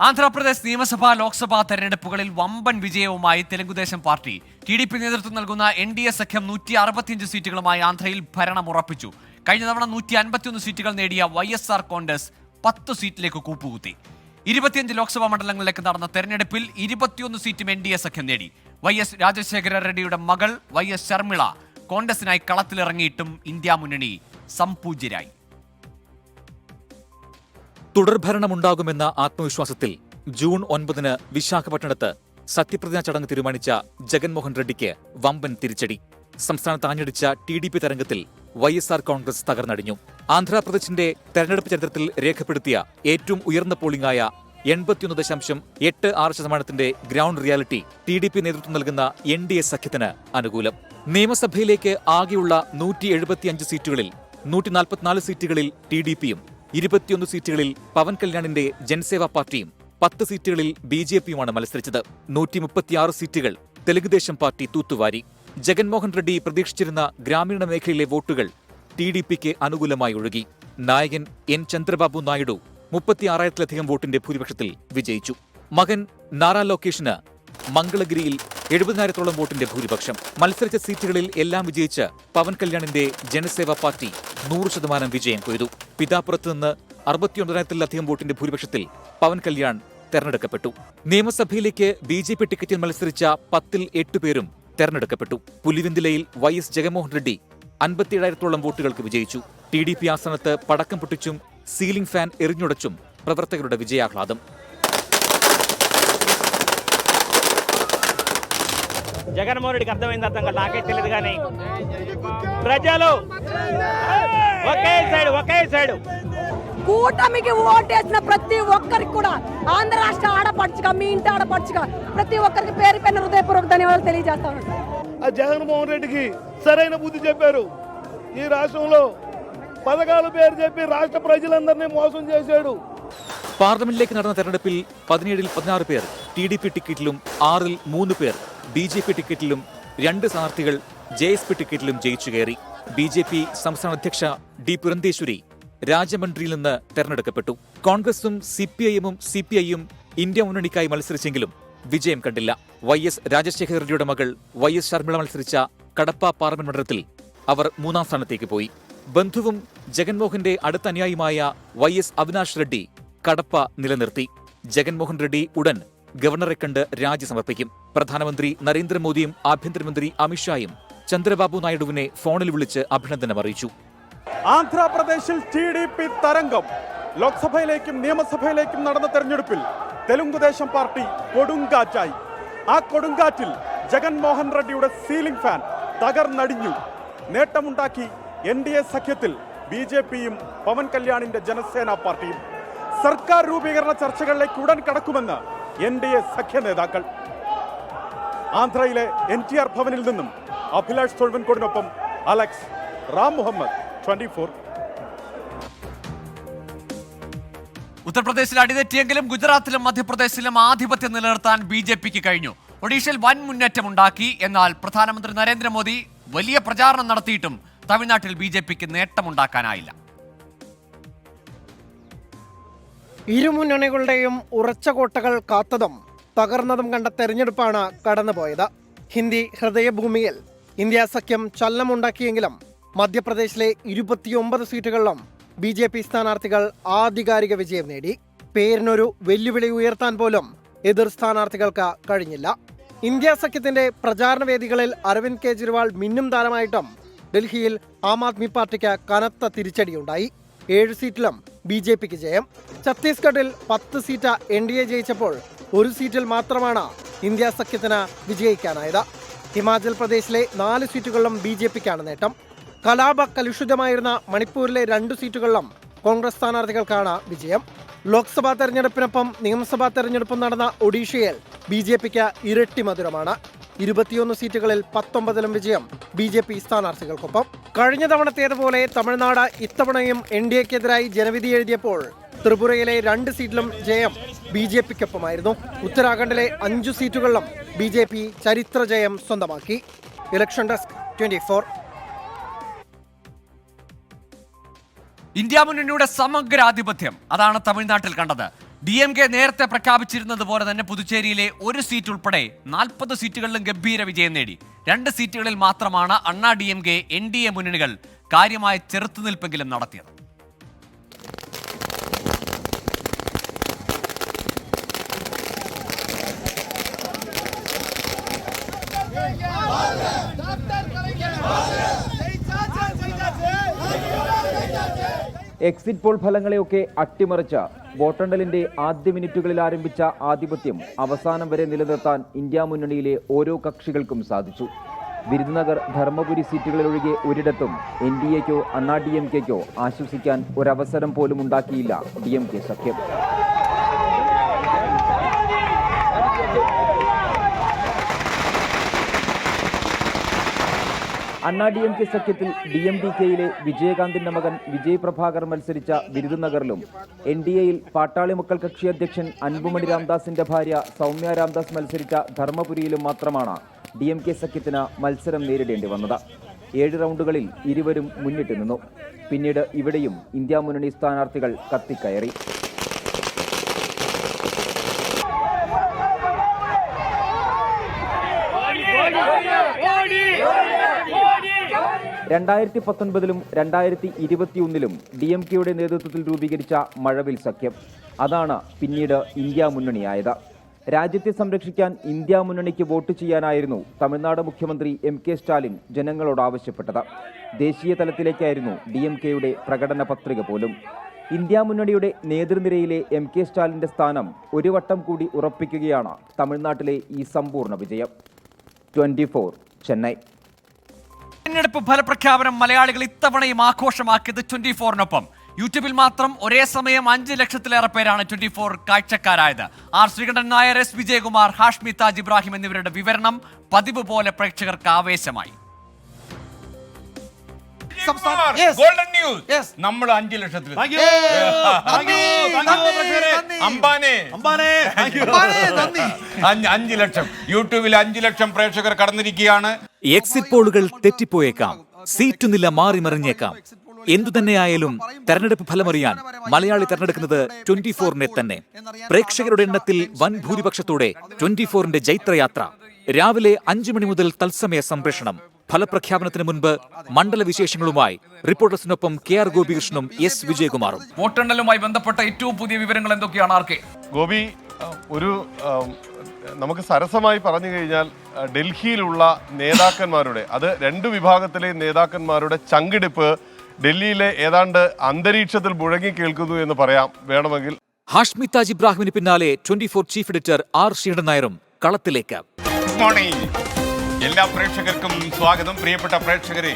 ആന്ധ്രാപ്രദേശ് നിയമസഭാ ലോക്സഭാ തെരഞ്ഞെടുപ്പുകളിൽ വമ്പൻ വിജയവുമായി തെലുങ്കുദേശം പാർട്ടി. TDP നേതൃത്വം നൽകുന്ന NDA സഖ്യം 165 സീറ്റുകളുമായി ആന്ധ്രയിൽ ഭരണം ഉറപ്പിച്ചു. കഴിഞ്ഞ തവണ 151 സീറ്റുകൾ നേടിയ YSR കോൺഗ്രസ് 10 സീറ്റിലേക്ക് കൂപ്പുകുത്തി. 25 ലോക്സഭാ മണ്ഡലങ്ങളിലേക്ക് നടന്ന തെരഞ്ഞെടുപ്പിൽ 21 സീറ്റും NDA സഖ്യം നേടി. YS രാജശേഖര റെഡ്ഡിയുടെ മകൾ YS ശർമിള കോൺഗ്രസിനായി കളത്തിലിറങ്ങിയിട്ടും ഇന്ത്യ മുന്നണി സംപൂജ്യരായി. തുടർഭരണമുണ്ടാകുമെന്ന ആത്മവിശ്വാസത്തിൽ ജൂൺ 9 വിശാഖപട്ടണത്ത് സത്യപ്രതിജ്ഞാ ചടങ്ങ് തീരുമാനിച്ച ജഗൻമോഹൻ റെഡ്ഡിക്ക് വമ്പൻ തിരിച്ചടി. സംസ്ഥാനത്ത് ആഞ്ഞടിച്ച TDP തരംഗത്തിൽ YSR കോൺഗ്രസ് തകർന്നടിഞ്ഞു. ആന്ധ്രാപ്രദേശിന്റെ തെരഞ്ഞെടുപ്പ് ചരിത്രത്തിൽ രേഖപ്പെടുത്തിയ ഏറ്റവും ഉയർന്ന പോളിംഗായ 81.86% ഗ്രൗണ്ട് റിയാലിറ്റി TDP നേതൃത്വം നൽകുന്ന NDA സഖ്യത്തിന് അനുകൂലം. നിയമസഭയിലേക്ക് ആകെയുള്ള 175 സീറ്റുകളിൽ 144 സീറ്റുകളിൽ TDPയും 21 സീറ്റുകളിൽ പവൻ കല്യാണിന്റെ ജനസേവാ പാർട്ടിയും 10 സീറ്റുകളിൽ BJPയുമാണ് മത്സരിച്ചത്. 136 സീറ്റുകൾ തെലുങ്കുദേശം പാർട്ടി തൂത്തുവാരി. ജഗൻമോഹൻ റെഡ്ഡി പ്രതീക്ഷിച്ചിരുന്ന ഗ്രാമീണ മേഖലയിലെ വോട്ടുകൾ TDPക്ക് അനുകൂലമായി ഒഴുകി. നായകൻ N ചന്ദ്രബാബു നായിഡു 36,000-ലധികം വോട്ടിന്റെ ഭൂരിപക്ഷത്തിൽ വിജയിച്ചു. മകൻ നാരാ ലോകേഷിന് മംഗളഗിരിയിൽ 70,000-ഓളം വോട്ടിന്റെ ഭൂരിപക്ഷം. മത്സരിച്ച സീറ്റുകളിൽ എല്ലാം വിജയിച്ച് പവൻ കല്യാണിന്റെ ജനസേവാ പാർട്ടി 100% വിജയം കൊയ്തു. പിതാപുരത്ത് നിന്ന് 69,000-ലധികം വോട്ടിന്റെ ഭൂരിപക്ഷത്തിൽ പവൻ കല്യാൺ തെരഞ്ഞെടുക്കപ്പെട്ടു. നിയമസഭയിലേക്ക് BJP ടിക്കറ്റിൽ മത്സരിച്ച 10-ൽ 8 പേരും തെരഞ്ഞെടുക്കപ്പെട്ടു. പുലിവെന്തിലയിൽ YS ജഗൻമോഹൻ റെഡ്ഡി 57,000-ഓളം വോട്ടുകൾക്ക് വിജയിച്ചു. TDP ആസ്ഥാനത്ത് പടക്കം പൊട്ടിച്ചും സീലിംഗ് ഫാൻ എറിഞ്ഞുടച്ചും പ്രവർത്തകരുടെ വിജയാഹ്ലാദം. జగన్మోహన్ రెడ్డికి అర్థమైంది అర్థం కాదు, నాకే తెలియదు. కానీ ప్రజలు ఒకే సైడ్ కూటమికి ఓటేసిన ప్రతి ఒక్కరికి కూడా ఆంధ్ర రాష్ట్ర ఆడపడుచుగా, మీ ఇంటి ఆడపడుచుగా ప్రతి ఒక్కరికి పేరు పైన హృదయపూర్వక ధన్యవాదాలు తెలియజేస్తాను. జగన్మోహన్ రెడ్డికి సరైన బుద్ధి చెప్పారు. ఈ రాష్ట్రంలో పథకాల పేరు చెప్పి రాష్ట్ర ప్రజలందరినీ మోసం చేశాడు. പാർലമെന്റിലേക്ക് നടന്ന തെരഞ്ഞെടുപ്പിൽ 17-ൽ 16 പേർ TDP ടിക്കറ്റിലും 6-ൽ 3 പേർ BJP ടിക്കറ്റിലും 2 സ്ഥാനാർത്ഥികൾ JSP ടിക്കറ്റിലും ജയിച്ചു കയറി. BJP സംസ്ഥാന അധ്യക്ഷ D പുരന്തേശ്വരി രാജമന്ത്രിയിൽ നിന്ന് തെരഞ്ഞെടുക്കപ്പെട്ടു. കോൺഗ്രസും CPIഎമ്മും CPIയും ഇന്ത്യ മുന്നണിക്കായി മത്സരിച്ചെങ്കിലും വിജയം കണ്ടില്ല. YS രാജശേഖര റെഡ്ഡിയുടെ മകൾ YS ശർമിള മത്സരിച്ച കടപ്പ പാർലമെന്റ് മണ്ഡലത്തിൽ അവർ 3ാം സ്ഥാനത്തേക്ക് പോയി. ബന്ധുവും ജഗൻമോഹന്റെ അടുത്ത അനുയായിയുമായ YS അവിനാഷ് റെഡ്ഡി കടപ്പ നിലനിർത്തി. ജഗൻമോഹൻ റെഡ്ഡി ഉടൻ ഗവർണറെ കണ്ട് രാജി സമർപ്പിക്കും. പ്രധാനമന്ത്രി നരേന്ദ്രമോദിയും ആഭ്യന്തരമന്ത്രി അമിത്ഷായും ചന്ദ്രബാബു നായിഡുവിനെ ഫോണിൽ വിളിച്ച് അഭിനന്ദനം അറിയിച്ചു. ആന്ധ്രാപ്രദേശിൽ TDP തരംഗം. ലോക്സഭയിലേക്കും നിയമസഭയിലേക്കും നടന്ന തെരഞ്ഞെടുപ്പിൽ തെലുങ്കുദേശം പാർട്ടി കൊടുങ്കാറ്റായി. ആ കൊടുങ്കാറ്റിൽ ജഗൻമോഹൻ റെഡ്ഡിയുടെ സീലിംഗ് ഫാൻ തകർന്നടിഞ്ഞു. നേട്ടമുണ്ടാക്കി NDA സഖ്യത്തിൽ BJPയും പവൻ കല്യാണിന്റെ ജനസേന പാർട്ടിയും. സർക്കാർ രൂപീകരണ ചർച്ചകളിലേക്ക് ഉടൻ കടക്കുമെന്ന് NDA സഖ്യ നേതാക്കൾ. ആന്ധ്രയിലെ NTR ഭവനിൽ നിന്നും അഭിലാഷ് തൊഴുവൻകോടിനൊപ്പം അലക്സ്, റാം മുഹമ്മദ്, 24. ഉത്തർപ്രദേശിൽ അടിതെറ്റിയെങ്കിലും ഗുജറാത്തിലും മധ്യപ്രദേശിലും ആധിപത്യം നിലനിർത്താൻ BJPക്ക് കഴിഞ്ഞു. ഒഡീഷയിൽ വൻ മുന്നേറ്റമുണ്ടാക്കി. എന്നാൽ പ്രധാനമന്ത്രി നരേന്ദ്രമോദി വലിയ പ്രചാരണം നടത്തിയിട്ടും തമിഴ്നാട്ടിൽ BJPക്ക് നേട്ടമുണ്ടാക്കാനായില്ല. ഇരുമുന്നണികളുടെയും ഉറച്ച കോട്ടകൾ കാത്തതും തകർന്നതും കണ്ട തെരഞ്ഞെടുപ്പാണ് കടന്നുപോയത്. ഹിന്ദി ഹൃദയഭൂമിയിൽ ഇന്ത്യ സഖ്യം ചലനമുണ്ടാക്കിയെങ്കിലും മധ്യപ്രദേശിലെ 29 സീറ്റുകളിലും BJP സ്ഥാനാർത്ഥികൾ ആധികാരിക വിജയം നേടി. പേരിനൊരു വെല്ലുവിളി ഉയർത്താൻ പോലും എതിർ സ്ഥാനാർത്ഥികൾക്ക് കഴിഞ്ഞില്ല. ഇന്ത്യ സഖ്യത്തിന്റെ പ്രചാരണ വേദികളിൽ അരവിന്ദ് കെജ്രിവാൾ മിന്നും താരമായിട്ടും ഡൽഹിയിൽ ആം ആദ്മി പാർട്ടിക്ക് കനത്ത തിരിച്ചടിയുണ്ടായി. 7 സീറ്റിലും BJPക്ക് ജയം. ഛത്തീസ്ഗഡിൽ 10 സീറ്റ് NDA ജയിച്ചപ്പോൾ 1 സീറ്റിൽ മാത്രമാണ് ഇന്ത്യ സഖ്യത്തിന് വിജയിക്കാനായത്. ഹിമാചൽ പ്രദേശിലെ 4 സീറ്റുകളിലും BJPക്കാണ് നേട്ടം. കലാപ കലുഷിതമായിരുന്ന മണിപ്പൂരിലെ 2 സീറ്റുകളിലും കോൺഗ്രസ് സ്ഥാനാർത്ഥികൾക്കാണ് വിജയം. ലോക്സഭാ തെരഞ്ഞെടുപ്പിനൊപ്പം നിയമസഭാ തെരഞ്ഞെടുപ്പും നടന്ന ഒഡീഷയിൽ BJPക്ക് ഇരട്ടി മധുരമാണ്. 21 സീറ്റുകളിൽ 19ലും വിജയം BJP സ്ഥാനാർത്ഥികൾക്കൊപ്പം. കഴിഞ്ഞ തവണത്തേതുപോലെ തമിഴ്നാട് ഇത്തവണയും NDAക്കെതിരായി ജനവിധി എഴുതിയപ്പോൾ ത്രിപുരയിലെ 2 സീറ്റിലും ജയം BJPക്കൊപ്പമായിരുന്നു. ഉത്തരാഖണ്ഡിലെ 5 സീറ്റുകളിലും BJP ചരിത്ര ജയം സ്വന്തമാക്കി. Election desk 24. ഇന്ത്യ മുന്നണിയുടെ സമഗ്രാധിപത്യം അതാണ് തമിഴ്നാട്ടിൽ കണ്ടത്. DMK നേരത്തെ പ്രഖ്യാപിച്ചിരുന്നത് പോലെ തന്നെ പുതുച്ചേരിയിലെ 1 സീറ്റ് ഉൾപ്പെടെ 40 സീറ്റുകളിലും ഗംഭീര വിജയം നേടി. 2 സീറ്റുകളിൽ മാത്രമാണ് അണ്ണാ DMK NDA മുന്നണികൾ കാര്യമായ ചെറുത്തുനിൽപ്പെങ്കിലും നടത്തിയത്. എക്സിറ്റ് പോൾ ഫലങ്ങളെയൊക്കെ അട്ടിമറിച്ച വോട്ടെണ്ണലിന്റെ ആദ്യ മിനിറ്റുകളിൽ ആരംഭിച്ച ആധിപത്യം അവസാനം വരെ നിലനിർത്താൻ ഇന്ത്യ മുന്നണിയിലെ ഓരോ കക്ഷികൾക്കും സാധിച്ചു. വിരുദ്നഗർ, ധർമ്മപുരി സീറ്റുകളിലൊഴികെ ഒരിടത്തും NDAക്കോ അണ്ണാ DMKക്കോ ആശ്വസിക്കാൻ ഒരവസരം പോലും ഉണ്ടാക്കിയില്ല DMK സഖ്യം. അണ്ണാ DMK സഖ്യത്തിൽ DMDKയിലെ വിജയകാന്തിന്റെ മകൻ വിജയ് പ്രഭാകർ മത്സരിച്ച വിരുദ്നഗറിലും NDAയിൽ പാട്ടാളി മക്കൾ കക്ഷി അധ്യക്ഷൻ അൻപുമണി രാംദാസിന്റെ ഭാര്യ സൗമ്യ രാംദാസ് മത്സരിച്ച ധർമ്മപുരിയിലും മാത്രമാണ് DMK സഖ്യത്തിന് മത്സരം നേരിടേണ്ടി വന്നത്. 7 റൗണ്ടുകളിൽ ഇരുവരും മുന്നിട്ട് നിന്നു. പിന്നീട് ഇവിടെയും ഇന്ത്യ മുന്നണി സ്ഥാനാർത്ഥികൾ കത്തിക്കയറി. രണ്ടായിരത്തി 2019ലും 2021ലും DMKയുടെ നേതൃത്വത്തിൽ രൂപീകരിച്ച മഴവിൽ സഖ്യം അതാണ് പിന്നീട് ഇന്ത്യ മുന്നണിയായത്. രാജ്യത്തെ സംരക്ഷിക്കാൻ ഇന്ത്യ മുന്നണിക്ക് വോട്ട് ചെയ്യാനായിരുന്നു തമിഴ്നാട് മുഖ്യമന്ത്രി MK സ്റ്റാലിൻ ജനങ്ങളോട് ആവശ്യപ്പെട്ടത്. ദേശീയ തലത്തിലേക്കായിരുന്നു DMKയുടെ പ്രകടന പത്രിക പോലും. ഇന്ത്യ മുന്നണിയുടെ നേതൃനിരയിലെ MK സ്റ്റാലിന്റെ സ്ഥാനം ഒരു വട്ടം കൂടി ഉറപ്പിക്കുകയാണ് തമിഴ്നാട്ടിലെ ഈ സമ്പൂർണ്ണ വിജയം. 24 ചെന്നൈ. തെരഞ്ഞെടുപ്പ് ഫലപ്രഖ്യാപനം മലയാളികൾ ഇത്തവണയും ആഘോഷമാക്കിയത് 24-നൊപ്പം. യൂട്യൂബിൽ മാത്രം ഒരേ സമയം 5 ലക്ഷത്തിലേറെ പേരാണ് 24 കാഴ്ചക്കാരായത്. R ശ്രീകണ്ഠൻ നായർ, S വിജയകുമാർ, ഹാഷ്മി താജ് ഇബ്രാഹിം എന്നിവരുടെ വിവരണം പതിവ് പോലെ പ്രേക്ഷകർക്ക് ആവേശമായി. ഗോൾഡൻ ന്യൂസ്, നമ്മൾ 5 ലക്ഷത്തിൽ 5 ലക്ഷം യൂട്യൂബിൽ 5 ലക്ഷം പ്രേക്ഷകർ കടന്നിരിക്കുകയാണ്. എക്സിറ്റ് പോളുകൾ തെറ്റിപ്പോയേക്കാം, സീറ്റ് നില മാറിമറിഞ്ഞേക്കാം. എന്തുതന്നെയായാലും തെരഞ്ഞെടുപ്പ് ഫലമറിയാൻ മലയാളി തെരഞ്ഞെടുക്കുന്നത് 24-നെ തന്നെ. പ്രേക്ഷകരുടെ എണ്ണത്തിൽ വൻ ഭൂരിപക്ഷത്തോടെ 24-ന്റെ ജൈത്രയാത്ര. രാവിലെ 5 മണി മുതൽ തത്സമയ സംപ്രേഷണം. ഫലപ്രഖ്യാപനത്തിന് മുൻപ് മണ്ഡല വിശേഷങ്ങളുമായി റിപ്പോർട്ടേഴ്സിനൊപ്പം KR ഗോപികൃഷ്ണനും S വിജയകുമാറും. വോട്ടെണ്ണലുമായി ബന്ധപ്പെട്ട ഏറ്റവും പുതിയ വിവരങ്ങൾ എന്തൊക്കെയാണ് ആർക്കെ? ഗോപി, ഒരു നമുക്ക് സരസമായി പറഞ്ഞു കഴിഞ്ഞാൽ ഡൽഹിയിലുള്ള നേതാക്കന്മാരുടെ, അത് 2 വിഭാഗത്തിലെ നേതാക്കന്മാരുടെ ചങ്കിടിപ്പ് ഡൽഹിയിലെ ഏതാണ്ട് അന്തരീക്ഷത്തിൽ മുഴങ്ങി കേൾക്കുന്നു എന്ന് പറയാം വേണമെങ്കിൽ. ഹാഷ്മി താജ് ഇബ്രാഹിമിന് പിന്നാലെ 24 ചീഫ് എഡിറ്റർ R ശ്രീകണ്ഠൻ നായരും കളത്തിലേക്ക്. ഗുഡ് മോർണിംഗ്, എല്ലാ പ്രേക്ഷകർക്കും സ്വാഗതം. പ്രിയപ്പെട്ട പ്രേക്ഷകരെ,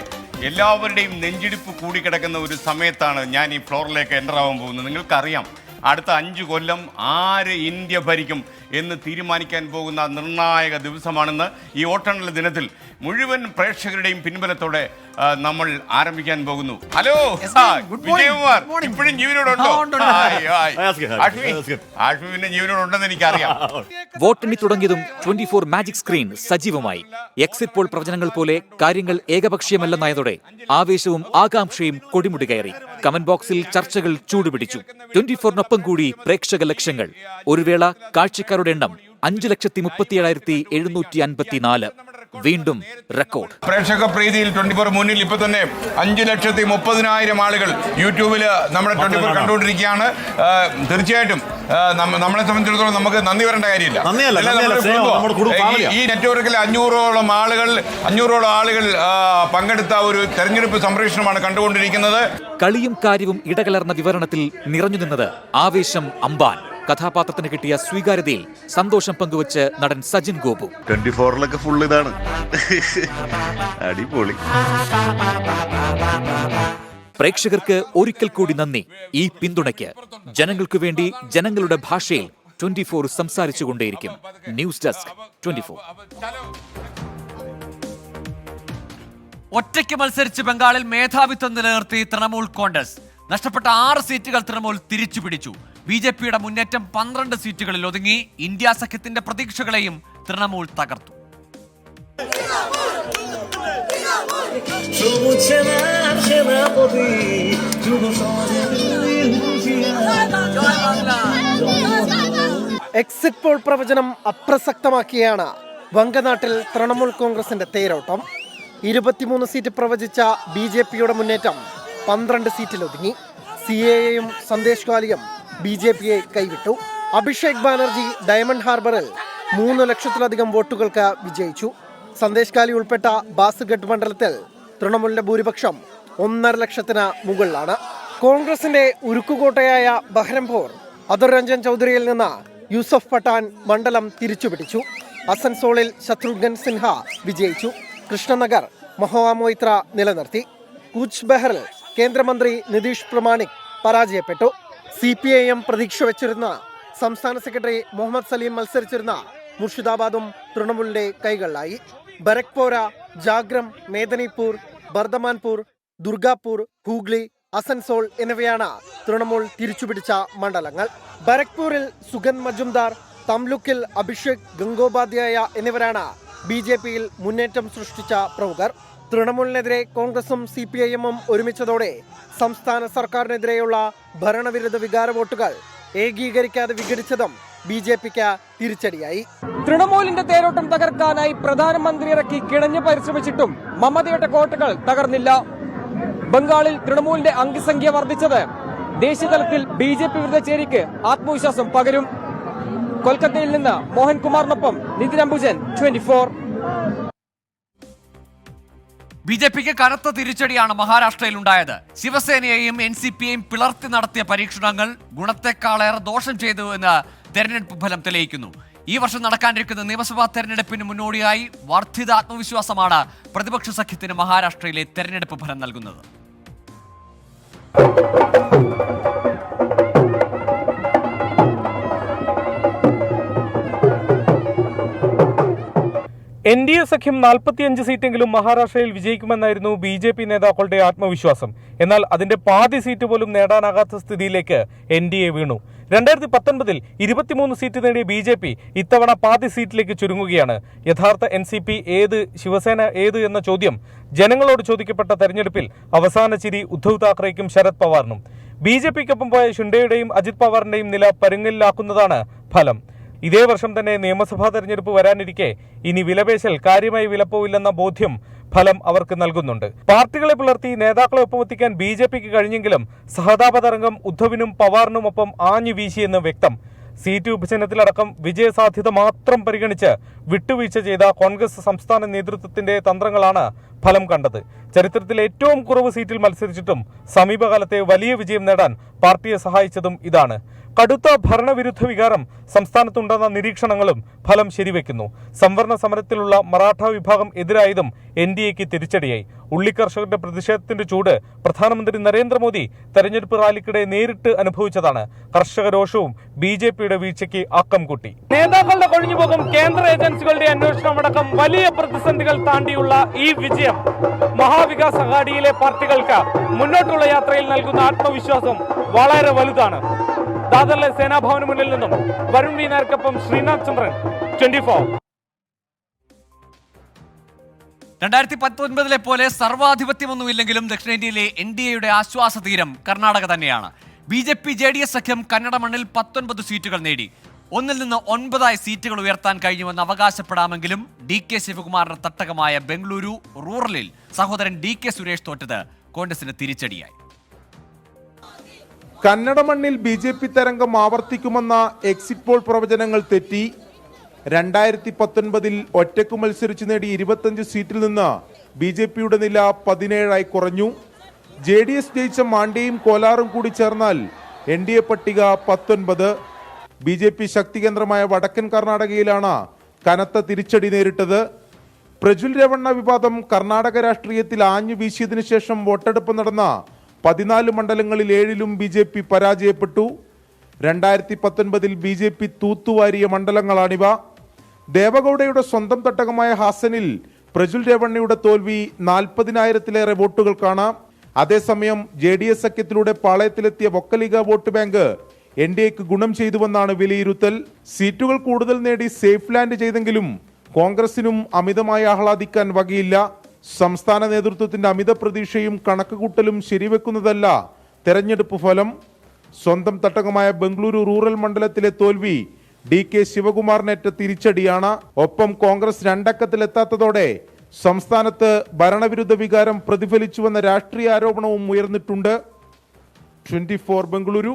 എല്ലാവരുടെയും നെഞ്ചിടിപ്പ് കൂടിക്കിടക്കുന്ന ഒരു സമയത്താണ് ഞാൻ ഈ ഫ്ലോറിലേക്ക് എൻ്റർ ആവാൻ പോകുന്നത്. നിങ്ങൾക്കറിയാം, അടുത്ത 5 കൊല്ലം ആര് ഇന്ത്യ ഭരിക്കും എന്ന് തീരുമാനിക്കാൻ പോകുന്ന നിർണായക ദിവസമാണെന്ന് ഈ വോട്ടെണ്ണൽ ദിനത്തിൽ മുഴുവൻ പ്രേക്ഷകരുടെയും പിൻബലത്തോടെ നമ്മൾ ആരംഭിക്കാൻ പോകുന്നു. ഹലോ വിജയകുമാർ, ഇപ്പോഴും ജീവനോടുണ്ടോ? ആഷ്മിന്റെ ജീവനോടുണ്ടെന്ന് എനിക്കറിയാം. വോട്ടെണ്ണി തുടങ്ങിയതും 24 മാജിക് സ്ക്രീൻ സജീവമായി. എക്സിറ്റ് പോൾ പ്രവചനങ്ങൾ പോലെ കാര്യങ്ങൾ ഏകപക്ഷീയമല്ലെന്നായതോടെ ആവേശവും ആകാംക്ഷയും കൊടിമുടി കയറി. കമന്റ് ബോക്സിൽ ചർച്ചകൾ ചൂടുപിടിച്ചു. 24-നൊപ്പം കൂടി പ്രേക്ഷക ലക്ഷങ്ങൾ. ഒരു വേള കാഴ്ചക്കാരുടെ എണ്ണം 5,37,754. വീണ്ടും റെക്കോർഡ്. പ്രേക്ഷക പ്രീതിയിൽ 24 മുന്നിൽ ഇപ്പൊ തന്നെ 5,30,30,000 ആളുകൾ യൂട്യൂബിൽ നമ്മുടെ 24 കണ്ടുകൊണ്ടിരിക്കുകയാണ്. തീർച്ചയായിട്ടും നമ്മളെ സംബന്ധിച്ചിടത്തോളം നമുക്ക് നന്ദി വരേണ്ട കാര്യമില്ല. ഈ നെറ്റ്വർക്കിൽ 500ഓളം ആളുകൾ പങ്കെടുത്ത ഒരു തെരഞ്ഞെടുപ്പ് സംപ്രേഷണമാണ് കണ്ടുകൊണ്ടിരിക്കുന്നത്. കളിയും കാര്യവും ഇടകലർന്ന വിവരണത്തിൽ നിറഞ്ഞു നിന്നത് ആവേശം അമ്പാൻ. കഥാപാത്രത്തിന് കിട്ടിയ സ്വീകാര്യതയിൽ സന്തോഷം പങ്കുവച്ച് നടൻ സജിൻ ഗോപു. 24-ലൊക്കെ ഫുൾ ഇതാണ്, അടിപൊളി. പ്രേക്ഷകർക്ക് ഒരിക്കൽ കൂടി നന്ദി ഈ പിന്തുണയ്ക്ക്. ജനങ്ങൾക്കു വേണ്ടി ജനങ്ങളുടെ ഭാഷയിൽ 24 സംസാരിച്ചുകൊണ്ടേയിരിക്കും. News desk 24. ഒറ്റയ്ക്ക് മത്സരിച്ച് ബംഗാളിൽ മേധാവിത്വം നിലനിർത്തി തൃണമൂൽ കോൺഗ്രസ്. നഷ്ടപ്പെട്ട 6 സീറ്റുകൾ തൃണമൂൽ തിരിച്ചുപിടിച്ചു. BJPയുടെ മുന്നേറ്റം 12 സീറ്റുകളിൽ ഒതുങ്ങി. ഇന്ത്യ സഖ്യത്തിന്റെ പ്രതീക്ഷകളെയും തൃണമൂൽ തകർത്തു. എക്സിറ്റ് പോൾ പ്രവചനം അപ്രസക്തമാക്കിയാണ് വങ്കനാട്ടിൽ തൃണമൂൽ കോൺഗ്രസിന്റെ തേരോട്ടം. 23 സീറ്റ് പ്രവചിച്ച BJPയുടെ മുന്നേറ്റം 12 സീറ്റിലൊതുങ്ങി. CAAയും സന്ദേശ് ഗാലിയും BJPയെ കൈവിട്ടു. അഭിഷേക് ബാനർജി ഡയമണ്ട് ഹാർബറിൽ 3 ലക്ഷത്തിലധികം വോട്ടുകൾക്ക് വിജയിച്ചു. സന്ദേശ് ഗാലി ഉൾപ്പെട്ട ബാസുഗഡ് മണ്ഡലത്തിൽ തൃണമൂലിന്റെ ഭൂരിപക്ഷം 1.5 ലക്ഷത്തിന് മുകളിലാണ്. കോൺഗ്രസിന്റെ ഉരുക്കുകോട്ടയായ ബഹ്രംപൂർ അദുർ രഞ്ജൻ ചൗധരിയിൽ നിന്ന് യൂസഫ് പഠാൻ മണ്ഡലം തിരിച്ചുപിടിച്ചു. അസൻസോളിൽ ശത്രുഘ്നൻ സിൻഹ വിജയിച്ചു. കൃഷ്ണനഗർ മഹുവ മൊയ്ത്ര നിലനിർത്തി. കൂച്ച് ബെഹറിൽ കേന്ദ്രമന്ത്രി നിതീഷ് പ്രമാണിക് പരാജയപ്പെട്ടു. CPIM പ്രതീക്ഷ വെച്ചിരുന്ന സംസ്ഥാന സെക്രട്ടറി മുഹമ്മദ് സലീം മത്സരിച്ചിരുന്ന മുർഷിദാബാദും തൃണമൂലിന്റെ കൈകളിലായി. ബരക്പോര, ജാഗ്രം, മേദിനിപൂർ, ബർദമാൻപൂർ, ദുർഗാപൂർ, ഹൂഗ്ലി, അസൻസോൾ എന്നിവയാണ് തൃണമൂൽ തിരിച്ചുപിടിച്ച മണ്ഡലങ്ങൾ. ബരക്പൂരിൽ സുഗന്ധ് മജുംദാർ, തംലുക്കിൽ അഭിഷേക് ഗംഗോപാധ്യായ എന്നിവരാണ് BJPയിൽ മുന്നേറ്റം സൃഷ്ടിച്ച പ്രമുഖർ. തൃണമൂലിനെതിരെ കോൺഗ്രസും CPIMും ഒരുമിച്ചതോടെ സംസ്ഥാന സർക്കാരിനെതിരെയുള്ള ഭരണവിരുദ്ധ വികാര വോട്ടുകൾ ഏകീകരിക്കാതെ വിഘടിച്ചതും BJPക്ക് തിരിച്ചടിയായി. തൃണമൂലിന്റെ തേരോട്ടം തകർക്കാനായി പ്രധാനമന്ത്രി ഇറക്കി കിണഞ്ഞു പരിശ്രമിച്ചിട്ടും മമതയുടെ കോട്ടകൾ തകർന്നില്ല. ബംഗാളിൽ തൃണമൂലിന്റെ അംഗസംഖ്യ വർദ്ധിച്ചത് ദേശീയതലത്തിൽ BJP വിരുദ്ധ ചേരിക്ക് ആത്മവിശ്വാസം പകരും. കൊൽക്കത്തയിൽ നിന്ന് മോഹൻകുമാറിനൊപ്പം നിതിൻ അംബുജൻ, 24. BJPക്ക് കനത്ത തിരിച്ചടിയാണ് മഹാരാഷ്ട്രയിൽ ഉണ്ടായത്. ശിവസേനയെയും NCPയെയും പിളർത്തി നടത്തിയ പരീക്ഷണങ്ങൾ ഗുണത്തെക്കാളേറെ ദോഷം ചെയ്തു എന്ന് തെരഞ്ഞെടുപ്പ് ഫലം തെളിയിക്കുന്നു. ഈ വർഷം നടക്കാനിരിക്കുന്ന നിയമസഭാ തെരഞ്ഞെടുപ്പിന് മുന്നോടിയായി വർദ്ധിത ആത്മവിശ്വാസമാണ് പ്രതിപക്ഷ സഖ്യത്തിന് മഹാരാഷ്ട്രയിലെ തെരഞ്ഞെടുപ്പ് ഫലം നൽകുന്നത്. NDA സഖ്യം 45 സീറ്റെങ്കിലും മഹാരാഷ്ട്രയിൽ വിജയിക്കുമെന്നായിരുന്നു BJP നേതാക്കളുടെ ആത്മവിശ്വാസം. എന്നാൽ അതിന്റെ പാതി സീറ്റ് പോലും നേടാനാകാത്ത സ്ഥിതിയിലേക്ക് NDA വീണു. 2019 23 സീറ്റ് നേടിയ BJP ഇത്തവണ പാതി സീറ്റിലേക്ക് ചുരുങ്ങുകയാണ്. യഥാർത്ഥ NCP ഏത്, ശിവസേന ഏത് എന്ന ചോദ്യം ജനങ്ങളോട് ചോദിക്കപ്പെട്ട തെരഞ്ഞെടുപ്പിൽ അവസാന ചിരി ഉദ്ധവ് താക്കറേക്കും ശരത് പവാറിനും. BJPക്കൊപ്പം പോയ ഷിൻഡെയുടെയും അജിത് പവാറിന്റെയും നില പരുങ്ങലിലാക്കുന്നതാണ് ഫലം. ഇതേ വർഷം തന്നെ നിയമസഭാ തെരഞ്ഞെടുപ്പ് വരാനിരിക്കെ ഇനി വിലപേശൽ കാര്യമായി വിലപ്പോവില്ലെന്ന ബോധ്യം ഫലം അവർക്ക് നൽകുന്നുണ്ട്. പാർട്ടികളെ പിളർത്തി നേതാക്കളെ ഒപ്പമെത്തിക്കാൻ BJPക്ക് കഴിഞ്ഞെങ്കിലും സഹതാപ തരംഗം ഉദ്ധവിനും പവാറിനുമൊപ്പം ആഞ്ഞു വീശിയെന്ന് വ്യക്തം. സീറ്റ് വിഭജനത്തിലടക്കം വിജയസാധ്യത മാത്രം പരിഗണിച്ച് വിട്ടുവീഴ്ച ചെയ്ത കോൺഗ്രസ് സംസ്ഥാന നേതൃത്വത്തിന്റെ തന്ത്രങ്ങളാണ് ഫലം കണ്ടത്. ചരിത്രത്തിൽ ഏറ്റവും കുറവ് സീറ്റിൽ മത്സരിച്ചിട്ടും സമീപകാലത്തെ വലിയ വിജയം നേടാൻ പാർട്ടിയെ സഹായിച്ചതും ഇതാണ്. കടുത്ത ഭരണവിരുദ്ധ വികാരം സംസ്ഥാനത്തുണ്ടെന്ന നിരീക്ഷണങ്ങളും ഫലം ശരിവെക്കുന്നു. സംവരണ സമരത്തിലുള്ള മറാഠ വിഭാഗം എതിരായതും NDAക്ക് തിരിച്ചടിയായി. ഉള്ളിക്കർഷകരുടെ പ്രതിഷേധത്തിന്റെ ചൂട് പ്രധാനമന്ത്രി നരേന്ദ്രമോദി തെരഞ്ഞെടുപ്പ് റാലിക്കിടെ നേരിട്ട് അനുഭവിച്ചതാണ് കർഷക രോഷവും BJPയുടെ വീഴ്ചയ്ക്ക് ആക്കം കൂട്ടി. നേതാക്കളുടെ കൊഴിഞ്ഞുപോകും, കേന്ദ്ര ഏജൻസികളുടെ അന്വേഷണമടക്കം വലിയ പ്രതിസന്ധികൾ താണ്ടിയുള്ള ഈ വിജയം മഹാവികാസ് അഘാഡിയിലെ പാർട്ടികൾക്ക് മുന്നോട്ടുള്ള യാത്രയിൽ നൽകുന്ന ആത്മവിശ്വാസം വളരെ വലുതാണ്. ദാദറിലെ സേനാഭവന് മുന്നിൽ നിന്നും വരുൺ വി നായർക്കൊപ്പം ശ്രീനാഥ് ചന്ദ്രൻ, 24. 2019 പോലെ സർവാധിപത്യമൊന്നുമില്ലെങ്കിലും ദക്ഷിണേന്ത്യയിലെ NDAയുടെ ആശ്വാസ തീരം കർണാടക തന്നെയാണ്. BJP JDS സഖ്യം കന്നഡ മണ്ണിൽ 19 സീറ്റുകൾ നേടി. 1 നിന്ന് 9 സീറ്റുകൾ ഉയർത്താൻ കഴിഞ്ഞുവെന്ന് അവകാശപ്പെടാമെങ്കിലും DK ശിവകുമാറിന്റെ തട്ടകമായ ബംഗളൂരു റൂറലിൽ സഹോദരൻ DK സുരേഷ് തോറ്റത് കോൺഗ്രസിന് തിരിച്ചടിയായി. കന്നഡ മണ്ണിൽ BJP തരംഗം ആവർത്തിക്കുമെന്ന എക്സിറ്റ് പോൾ പ്രവചനങ്ങൾ തെറ്റി. 2019 ഒറ്റയ്ക്ക് മത്സരിച്ച് നേടി 25 സീറ്റിൽ നിന്ന് BJPയുടെ നില 17 കുറഞ്ഞു. JDS ജയിച്ച മാണ്ഡ്യയും കോലാറും കൂടി ചേർന്നാൽ NDA പട്ടിക 19. BJP ശക്തി കേന്ദ്രമായ വടക്കൻ കർണാടകയിലാണ് കനത്ത തിരിച്ചടി നേരിട്ടത്. പ്രജ്വൽ രേവണ്ണ വിവാദം കർണാടക രാഷ്ട്രീയത്തിൽ ആഞ്ഞു വീശിയതിനു ശേഷം വോട്ടെടുപ്പ് നടന്ന 14 മണ്ഡലങ്ങളിൽ 7ലും BJP പരാജയപ്പെട്ടു. 2019 BJP തൂത്തുവാരിയ മണ്ഡലങ്ങളാണിവ. ദേവഗൌഡയുടെ സ്വന്തം തട്ടകമായ ഹാസനിൽ പ്രജ്വൽ രേവണ്ണയുടെ തോൽവി 40,000-ലേറെ വോട്ടുകൾക്കാണ്. അതേസമയം JDS സഖ്യത്തിലൂടെ പാളയത്തിലെത്തിയ വൊക്കലിഗ വോട്ട് ബാങ്ക് NDAക്ക് ഗുണം ചെയ്തുവെന്നാണ് വിലയിരുത്തൽ. സീറ്റുകൾ കൂടുതൽ നേടി സേഫ് ലാൻഡ് ചെയ്തെങ്കിലും കോൺഗ്രസിനും അമിതമായി ആഹ്ലാദിക്കാൻ വകയില്ല. സംസ്ഥാന നേതൃത്വത്തിന്റെ അമിത പ്രതീക്ഷയും കണക്കുകൂട്ടലും ശരിവെക്കുന്നതല്ല തെരഞ്ഞെടുപ്പ് ഫലം. സ്വന്തം തട്ടകമായ ബംഗളൂരു റൂറൽ മണ്ഡലത്തിലെ തോൽവി DK ശിവകുമാറിനേറ്റ തിരിച്ചടിയാണ്. ഒപ്പം കോൺഗ്രസ് 2 അക്കത്തിലെത്താത്തതോടെ സംസ്ഥാനത്ത് ഭരണവിരുദ്ധ വികാരം പ്രതിഫലിച്ചുവെന്ന രാഷ്ട്രീയ ആരോപണവും ഉയർന്നിട്ടുണ്ട്. 24 ബംഗളൂരു.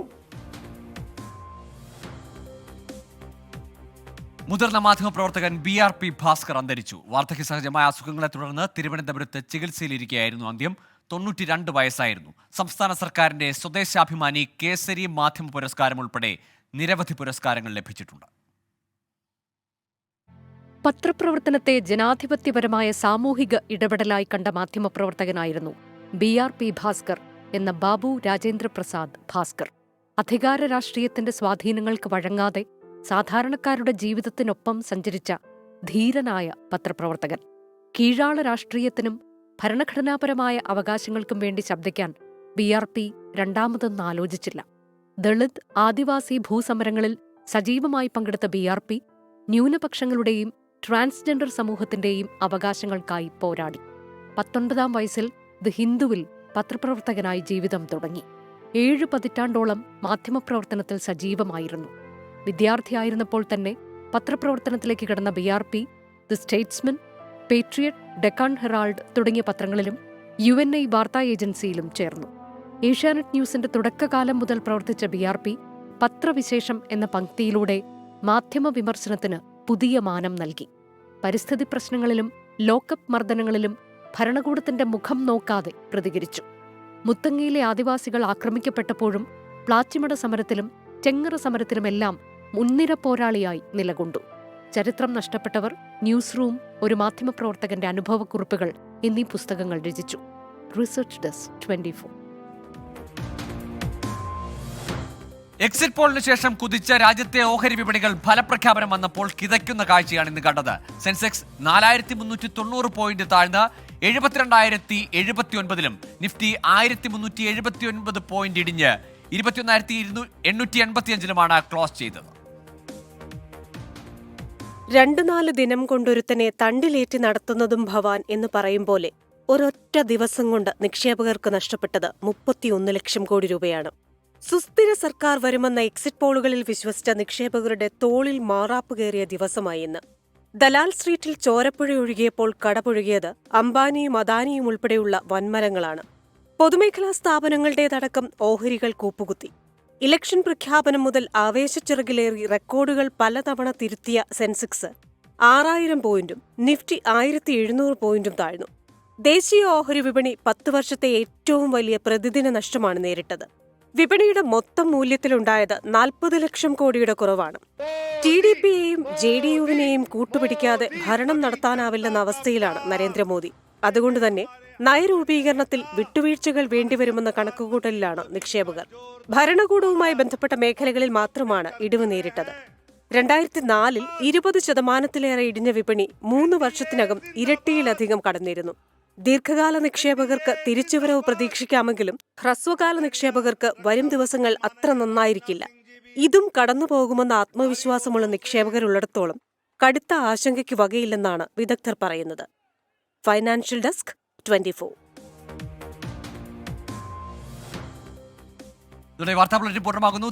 മുതിർന്ന മാധ്യമപ്രവർത്തകൻ BRP ഭാസ്കർ അന്തരിച്ചു. വാർദ്ധക്യ സഹജമായ അസുഖങ്ങളെ തുടർന്ന് തിരുവനന്തപുരത്ത് ചികിത്സയിലിരിക്കുകയായിരുന്നു അന്ത്യം. 92 വയസ്സായിരുന്നു. സംസ്ഥാന സർക്കാരിന്റെ സ്വദേശാഭിമാനി കേസരി മാധ്യമ പുരസ്കാരം ഉൾപ്പെടെ നിരവധി പുരസ്കാരങ്ങൾ ലഭിച്ചിട്ടുണ്ട്. പത്രപ്രവർത്തനത്തെ ജനാധിപത്യപരമായ സാമൂഹിക ഇടപെടലായി കണ്ട മാധ്യമപ്രവർത്തകനായിരുന്നു BRP ഭാസ്കർ എന്ന ബാബു രാജേന്ദ്ര പ്രസാദ് ഭാസ്കർ. അധികാര രാഷ്ട്രീയത്തിന്റെ സ്വാധീനങ്ങൾക്ക് വഴങ്ങാതെ സാധാരണക്കാരുടെ ജീവിതത്തിനൊപ്പം സഞ്ചരിച്ച ധീരനായ പത്രപ്രവർത്തകൻ. കീഴാള രാഷ്ട്രീയത്തിനും ഭരണഘടനാപരമായ അവകാശങ്ങൾക്കും വേണ്ടി ശബ്ദിക്കാൻ BRP രണ്ടാമതൊന്നും ആലോചിച്ചില്ല. ദളിത് ആദിവാസി ഭൂസമരങ്ങളിൽ സജീവമായി പങ്കെടുത്ത BRP ന്യൂനപക്ഷങ്ങളുടെയും ട്രാൻസ്ജെൻഡർ സമൂഹത്തിന്റെയും അവകാശങ്ങൾക്കായി പോരാടി. 19-ാം വയസ്സിൽ ദി ഹിന്ദുവിൽ പത്രപ്രവർത്തകനായി ജീവിതം തുടങ്ങി. 7 പതിറ്റാണ്ടോളം മാധ്യമപ്രവർത്തനത്തിൽ സജീവമായിരുന്നു. വിദ്യാർത്ഥിയായിരുന്നപ്പോൾ തന്നെ പത്രപ്രവർത്തനത്തിലേക്ക് കടന്ന BRP the Statesman, Patriot, Deccan Herald തുടങ്ങിയ പത്രങ്ങളിലും UNI വാർത്താ ഏജൻസിയിലും ചേർന്നു. ഏഷ്യാനെറ്റ് ന്യൂസിന്റെ തുടക്കകാലം മുതൽ പ്രവർത്തിച്ച BRP പത്രവിശേഷം എന്ന പംക്തിയിലൂടെ മാധ്യമ വിമർശനത്തിന് പുതിയ മാനം നൽകി. പരിസ്ഥിതി പ്രശ്നങ്ങളിലും ലോക്കപ്പ് മർദ്ദനങ്ങളിലും ഭരണകൂടത്തിന്റെ മുഖം നോക്കാതെ പ്രതികരിച്ചു. മുത്തങ്ങയിലെ ആദിവാസികൾ ആക്രമിക്കപ്പെട്ടപ്പോഴും പ്ലാച്ചിമട സമരത്തിലും ചെങ്ങറ സമരത്തിലുമെല്ലാം മുൻനിര പോരാളിയായി നിലകൊണ്ടു. ചരിത്രം നഷ്ടപ്പെട്ടവർ, ന്യൂസ് റൂം, ഒരു മാധ്യമപ്രവർത്തകന്റെ അനുഭവക്കുറിപ്പുകൾ എന്നീ പുസ്തകങ്ങൾ രചിച്ചു. Research desk 24. എക്സിറ്റ് പോളിന് ശേഷം കുതിച്ച രാജ്യത്തെ ഓഹരി വിപണികൾ ഫലപ്രഖ്യാപനം വന്നപ്പോൾ കിതയ്ക്കുന്ന കാഴ്ചയാണ് ഇന്ന് കണ്ടത്. സെൻസെക്സ് 4390 പോയിന്റ് താഴ്ന്ന് 72,079-ലും നിഫ്റ്റി 1379 പോയിന്റ് ഇടിഞ്ഞ് 21,885-ലുമാണ് ക്ലോസ് ചെയ്തത്. 2-4 ദിനം കൊണ്ടൊരുത്തനെ തണ്ടിലേറ്റി നടത്തുന്നതും ഭവാൻ എന്ന് പറയും പോലെ ഒരൊറ്റ ദിവസം കൊണ്ട് നിക്ഷേപകർക്ക് നഷ്ടപ്പെട്ടത് 31 ലക്ഷം കോടി രൂപയാണ്. സുസ്ഥിര സർക്കാർ വരുമെന്ന എക്സിറ്റ് പോളുകളിൽ വിശ്വസിച്ച നിക്ഷേപകരുടെ തോളിൽ മാറാപ്പ് കയറിയ ദിവസമായി ഇന്ന്. ദലാൽ സ്ട്രീറ്റിൽ ചോരപ്പുഴ ഒഴുകിയപ്പോൾ കടപുഴകിയത് അംബാനിയും അദാനിയും ഉൾപ്പെടെയുള്ള വൻമരങ്ങളാണ്. പൊതുമേഖലാ സ്ഥാപനങ്ങളുടേതടക്കം ഓഹരികൾ കൂപ്പുകുത്തി. ഇലക്ഷൻ പ്രഖ്യാപനം മുതൽ ആവേശച്ചിറകിലേറി റെക്കോർഡുകൾ പലതവണ തിരുത്തിയ സെൻസെക്സ് 6000 പോയിന്റും നിഫ്റ്റി 1700 പോയിന്റും താഴ്ന്നു. ദേശീയ ഓഹരി വിപണി 10 വർഷത്തെ ഏറ്റവും വലിയ പ്രതിദിന നഷ്ടമാണ് നേരിട്ടത്. വിപണിയുടെ മൊത്തം മൂല്യത്തിലുണ്ടായത് 40 ലക്ഷം കോടിയുടെ കുറവാണ്. TDPയെയും JDUവിനെയും കൂട്ടുപിടിക്കാതെ ഭരണം നടത്താനാവില്ലെന്ന അവസ്ഥയിലാണ് നരേന്ദ്രമോദി. അതുകൊണ്ടുതന്നെ നയരൂപീകരണത്തിൽ വിട്ടുവീഴ്ചകൾ വേണ്ടിവരുമെന്ന കണക്കുകൂട്ടലിലാണ് നിക്ഷേപകർ. ഭരണകൂടവുമായി ബന്ധപ്പെട്ട മേഖലകളിൽ മാത്രമാണ് ഇടിവ് നേരിട്ടത്. 2004 20% ഇടിഞ്ഞ വിപണി 3 വർഷത്തിനകം ഇരട്ടിയിലധികം കടന്നിരുന്നു. ദീർഘകാല നിക്ഷേപകർക്ക് തിരിച്ചുവരവ് പ്രതീക്ഷിക്കാമെങ്കിലും ഹ്രസ്വകാല നിക്ഷേപകർക്ക് വരും ദിവസങ്ങൾ അത്ര നന്നായിരിക്കില്ല. ഇതും കടന്നുപോകുമെന്ന ആത്മവിശ്വാസമുള്ള നിക്ഷേപകരുള്ളിടത്തോളം കടുത്ത ആശങ്കയ്ക്ക് വകയില്ലെന്നാണ് വിദഗ്ധർ പറയുന്നത്. Financial desk 24. വാർത്താ ബുള്ളറ്റിൻ പൂർണ്ണമാകുന്നു.